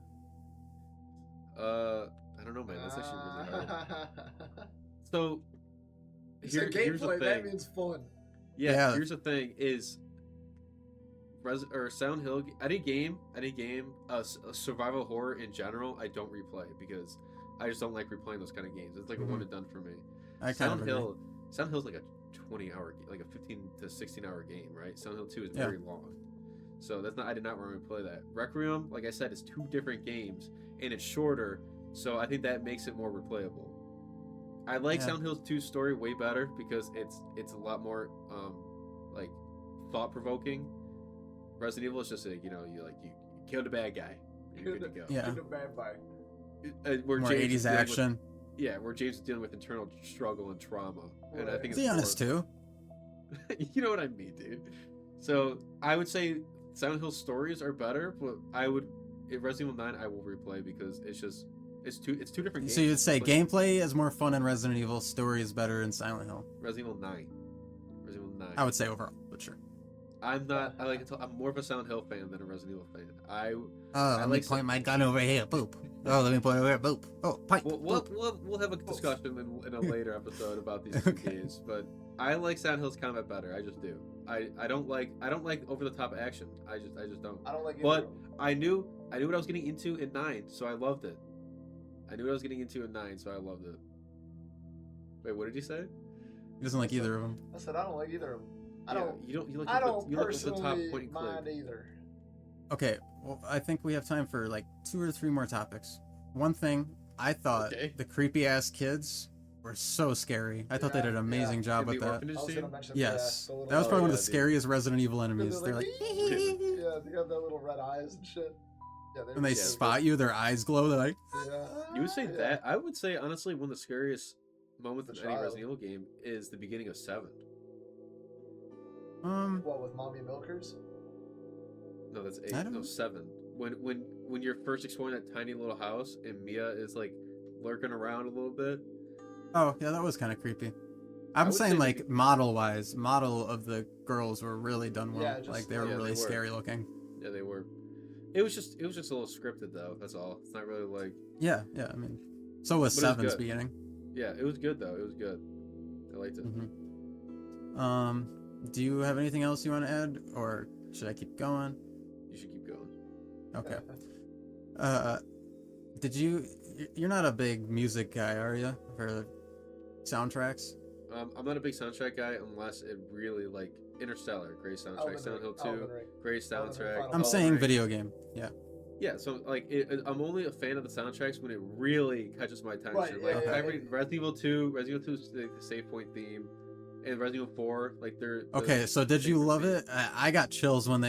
I don't know, man. That's actually really hard. So You said here's the gameplay. thing. That means fun. Yeah. Here's the thing: is Silent Hill. Any game, a survival horror in general, I don't replay because I just don't like replaying those kind of games. It's like a one and done for me. I kind Silent of agree. Hill, Silent Hill's like a 20-hour, like a 15 to 16-hour game, right? Silent Hill 2 is Yeah. very long, so that's not. I did not want to play that. Requiem, like I said, is 2 different games and it's shorter, so I think that makes it more replayable. I like Yeah. Silent Hill 2's story way better because it's a lot more like thought provoking. Resident Evil is just like you killed a bad guy, you're good to go. Yeah. Good bad bye. Where More James is 80s dealing action. where James is dealing with internal struggle and trauma, and I think it's Be honest, more- too. you know what I mean, dude. So I would say Silent Hill stories are better, but if Resident Evil 9 I will replay because it's two different games. So you'd say Like, gameplay is more fun in Resident Evil, story is better in Silent Hill. Resident Evil 9. Resident Evil 9. I would say overall, but sure. I'm not. I'm more of a Silent Hill fan than a Resident Evil fan. Let me like point my gun over here. Boop. Oh, let me point over here. Boop. Oh, pipe. We'll have a discussion in a later episode about these two Okay. games, but I like Silent Hill's combat better. I just do. I don't like over the top action. I just don't. I don't like. But either of them. I knew what I was getting into in 9, so I loved it. I knew what I was getting into in 9, so I loved it. Wait, what did you say? He doesn't like either of them. I said I don't like either of them. I Yeah, don't. You like I the- don't you like the top personally point and click. mind either. Okay, well, I think we have time for like 2 or 3 more topics. One thing, I thought Okay. the creepy ass kids were so scary. I thought they did an Yeah, amazing job In with the that. orphanage I was scene? gonna mention Yes, the little that was probably one of yeah, the dude. scariest Resident Evil They're enemies. They're like, yeah, they got their little red eyes and shit. Yeah, when they Yeah. spot you, their eyes glow. They're like, Yeah. You would say Yeah. that? I would say honestly, one of the scariest moments The of any child. Resident Evil game is the beginning of 7. What with mommy milkers? No, that's 8. I don't- No, 7. When you're first exploring that tiny little house and Mia is like lurking around a little bit. oh yeah, that was kind of creepy. I I'm would saying say like model of the girls were really done well. Yeah, just- like they were Yeah, they really were. scary looking. Yeah, they were. It was just a little scripted though. That's all. It's not really like. Yeah, I mean, so was But it was Seven's good. beginning. Yeah, it was good though. It was good. I liked it. Do you have anything else you want to add, or should I keep going? You should keep going. Okay. You're not a big music guy, are you? For soundtracks? I'm not a big soundtrack guy unless it really like Interstellar, great soundtrack. Elden Silent Hill Ring, 2, Elden Ring. great Elden Ring, soundtrack. Final I'm Elden saying Ring. video game. Yeah. Yeah, so like I'm only a fan of the soundtracks when it really catches my attention. Right, like yeah, every Resident Evil 2 is the save point theme, and Resident Evil 4, like they're Okay, so did you favorite love theme. it? I got chills when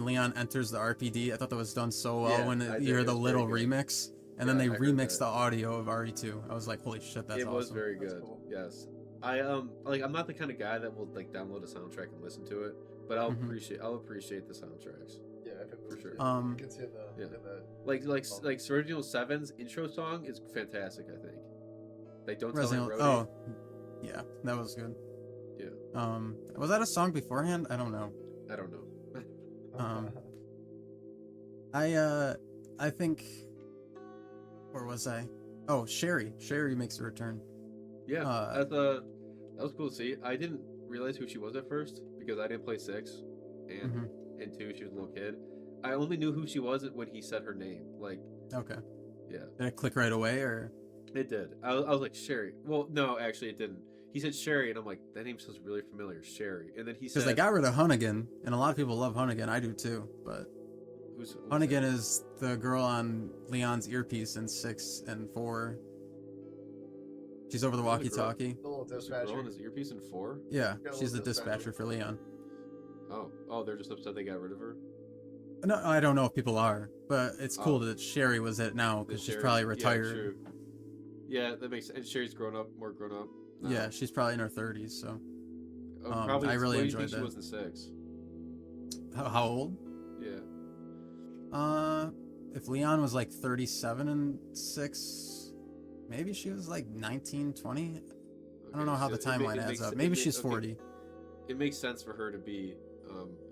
Leon enters the RPD. I thought that was done so well Yeah, when I you did. hear It the was little very good. remix, and then Yeah, they I heard remixed that. the audio of RE2. I was like, holy shit, that's it awesome. was very That's good. cool. Yes, I like I'm not the kind of guy that will like download a soundtrack and listen to it, but I'll Mhm. appreciate the soundtracks. Yeah. if it For moves sure. you can see in the Yeah. in the Like Resident Evil 7's intro song is fantastic. I think. Like don't Resident tell me Evil. Rhodey. Oh, yeah, that was good. Yeah. Was that a song beforehand? I don't know. I don't know. Um, I think, where was I? Oh, Sherry. Sherry makes a return. Yeah, that was cool to see. I didn't realize who she was at first because I didn't play 6, and Mhm. and 2 she was a little kid. I only knew who she was when he said her name. Like, Okay. yeah, Did it click right away, or? it did. I was like Sherry. Well, no, actually it didn't. He said Sherry, and I'm like, that name sounds really familiar, Sherry. And then he Because said, they got rid of Hunnigan, and a lot of people love Hunnigan. I do too, but who's Hunnigan is the girl on Leon's earpiece in 6 and 4. She's over the Oh, the girl. walkie-talkie. the little There's a girl in dispatcher. his earpiece in 4? Yeah, Got a she's the little dispatcher. dispatcher for Leon. Oh, they're just upset they got rid of her. No, I don't know if people are, but it's cool Oh. that Sherry was it now because she's Sherry- probably Yeah, retired. true. Yeah, that makes sense. And Sherry's more grown up. now. Yeah, she's probably in her 30s. So, Probably. I really what do you enjoyed think that. She was in 6. how old? Yeah. If Leon was like 37 and 6, maybe she was like 19, 20. I don't know how the timeline adds up. Maybe she's 40. It makes sense for her to be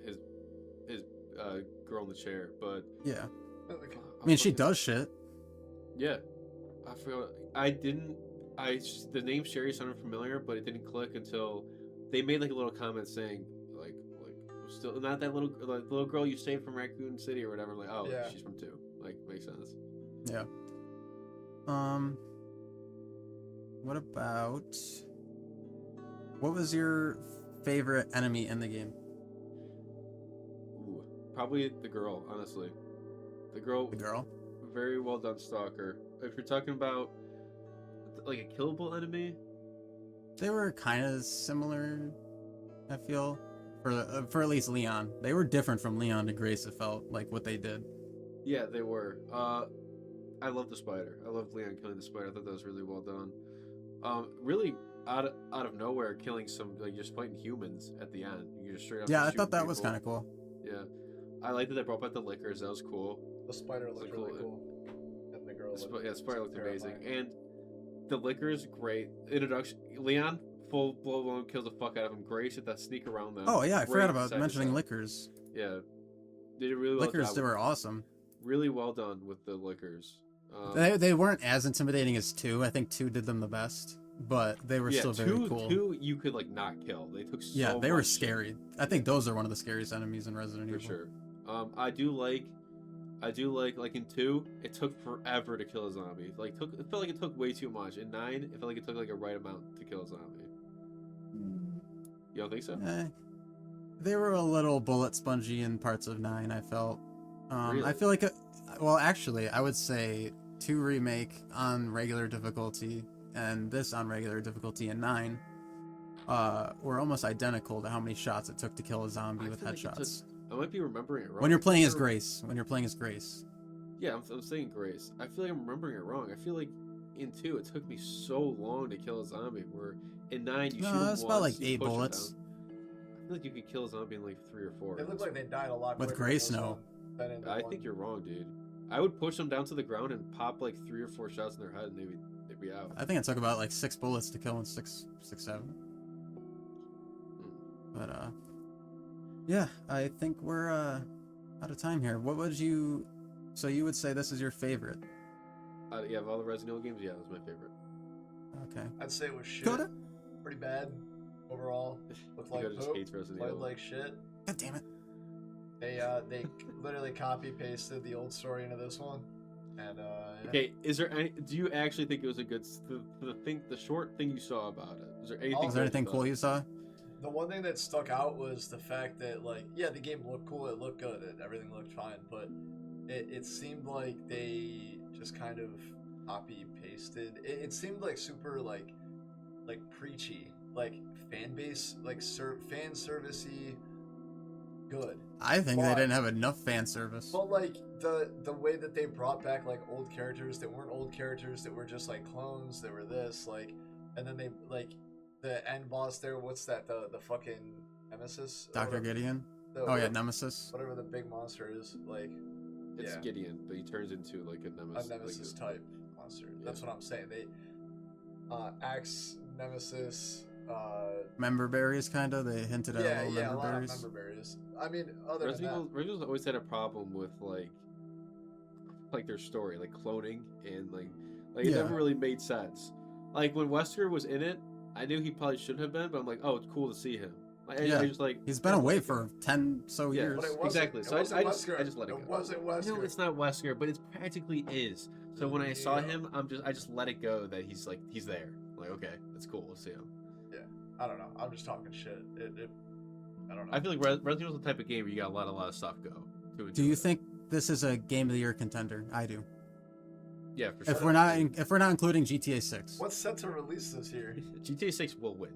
his girl in the chair, but Yeah. Okay. I mean, she does shit. Yeah, I forgot. The name Sherry sounded familiar, but it didn't click until they made like a little comment saying like still not that little girl you saved from Raccoon City or whatever. I'm like, oh, Yeah. she's from 2. Like, makes sense. Yeah. What was your favorite enemy in the game? Ooh, probably the girl. Honestly, the girl. The girl? Very well done, Stalker. If you're talking about like a killable enemy, They were kind of similar, I feel, for at least Leon. They were different from Leon to Grace, it felt like what they did. yeah, they were. I love the spider. I love Leon killing the spider. I thought that was really well done. Really out of nowhere, killing some like just fighting humans at the end. You just straight up. Yeah, I shooting thought that was people. kind of cool. Yeah, I like that they brought back the liquors. That was cool. The spider looked cool. really cool. And the girl The spider looked amazing, terrifying. and the liquor's great. Introduction. Leon full blown kills the fuck out of him. Grace at that sneak around them. Oh yeah, I forgot Great about side mentioning to side. liquors. Yeah, did it really well. Liquors, they were awesome. Really well done with the liquors. They weren't as intimidating as 2. I think 2 did them the best, but they were still very cool. 2 you could like not kill. They took so Yeah, they were much scary. I think those are one of the scariest enemies in Resident for Evil. sure. I do like in 2 it took forever to kill a zombie. It felt like it took way too much. In 9 it felt like it took like a right amount to kill a zombie. You don't think so? They were a little bullet spongy in parts of 9, I felt. Really? I feel like, actually, I would say 2 Remake on regular difficulty and this on regular difficulty in 9 were almost identical to how many shots it took to kill a zombie I with feel like it headshots. I might be remembering it wrong. When you're playing as Or- Grace. Yeah, I'm saying Grace. I feel like I'm remembering it wrong. I feel like in 2 it took me so long to kill a zombie, where in 9 you shoot him It's about once, like you 8 push him bullets. down. I feel like you could kill a zombie in like 3 or 4. It looked like they died a lot With quicker Grace, in this no. one than in the I one. think you're wrong, dude. I would push them down to the ground and pop like 3 or 4 shots in their head, and they'd be out. I think it took about like 6 bullets to kill in 6, 7. But, yeah, I think we're out of time here. What would you... So you would say this is your favorite? Yeah, of all the Resident Evil games, yeah, that was my favorite. Okay. I'd say it was shit. Coda? Pretty bad overall. Looked like Dakota just poop. hates Resident Played Evil. like shit. God damn it. They literally copy pasted the old story into this one, and yeah. Okay, do you actually think it was a good the short thing you saw about it? Is there anything? Was there anything good cool about you saw? The one thing that stuck out was the fact that, like, yeah, the game looked cool, it looked good, everything looked fine, but it seemed like they just kind of copy pasted. It seemed like super like preachy, like fan base, like fan servicey, good. I think they But- didn't have enough fan service. But like the way that they brought back like old characters that weren't old characters, that were just like clones, that were this, like, and then they like the end boss there. What's that? The fucking nemesis. or Dr. whatever. Gideon? Oh yeah, Nemesis. Whatever the big monster is, like. It's Yeah. Gideon, but he turns into like a nemesis. A nemesis like type monster. That's what I'm saying. They Axe, Nemesis, Member berries, kind of. They hinted at yeah, little yeah, a member lot berries. of member berries. I mean, other than Resident that, Evil's always had a problem with like their story, like cloning and like it Yeah. never really made sense. Like when Wesker was in it, I knew he probably should have been, but I'm like, oh, it's cool to see him. Like, Yeah. I just like He's been I away like for him. 10 so Yeah, years. but it wasn't, exactly. it So I wasn't just Wesker. let it go. It wasn't Wesker. No, it's not Wesker, but it practically is. So when I saw him, I just let it go that he's there. I'm like, okay, that's cool. We'll see him. Yeah, I don't know. I'm just talking shit. I don't know. I feel like Resident Evil's the type of game where you got a lot of stuff go. Do you think this is a game of the year contender? I do. Yeah, for sure. If we're not including GTA 6. What's set to release this year? GTA 6 will win.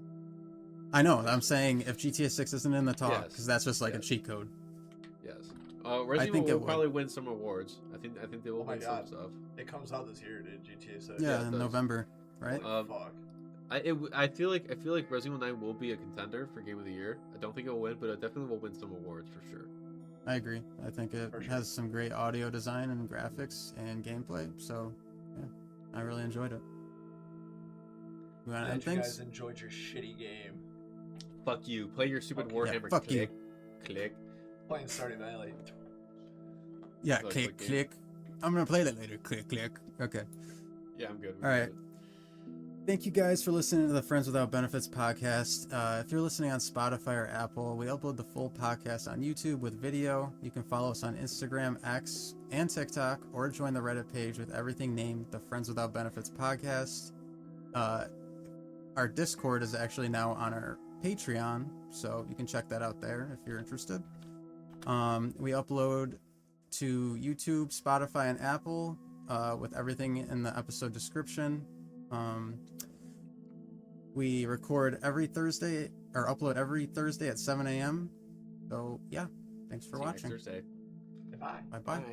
I know. I'm saying if GTA 6 isn't in the talk, Yes. because that's just like a Yes. cheat code. Yes. Resident think Evil it will probably win some awards. I think they will Oh my win some God. stuff. It comes out this year, dude. GTA 6. Yeah, it in does. November, right? Holy fuck. I feel like Resident Evil 9 will be a contender for Game of the Year. I don't think it will win, but it definitely will win some awards for sure. I agree. I think it For sure. has some great audio design and graphics and gameplay. So, yeah, I really enjoyed it. You want to end Glad you guys things? enjoyed your shitty game. Fuck you. Play your stupid Okay. Warhammer. Yeah, fuck you. Click. Playing Stardew Valley. Yeah, Like, click, what game? click. I'm gonna play that later. Click, click. Okay. Yeah, I'm good. All right. Thank you guys for listening to the Friends Without Benefits podcast. If you're listening on Spotify or Apple, we upload the full podcast on YouTube with video. You can follow us on Instagram, X, and TikTok, or join the Reddit page with everything named the Friends Without Benefits podcast. Our Discord is actually now on our Patreon, so you can check that out there if you're interested. We upload to YouTube, Spotify, and Apple with everything in the episode description. We record every Thursday, or upload every Thursday at 7 a.m. So, yeah, thanks for watching. Thursday. Goodbye. Bye-bye.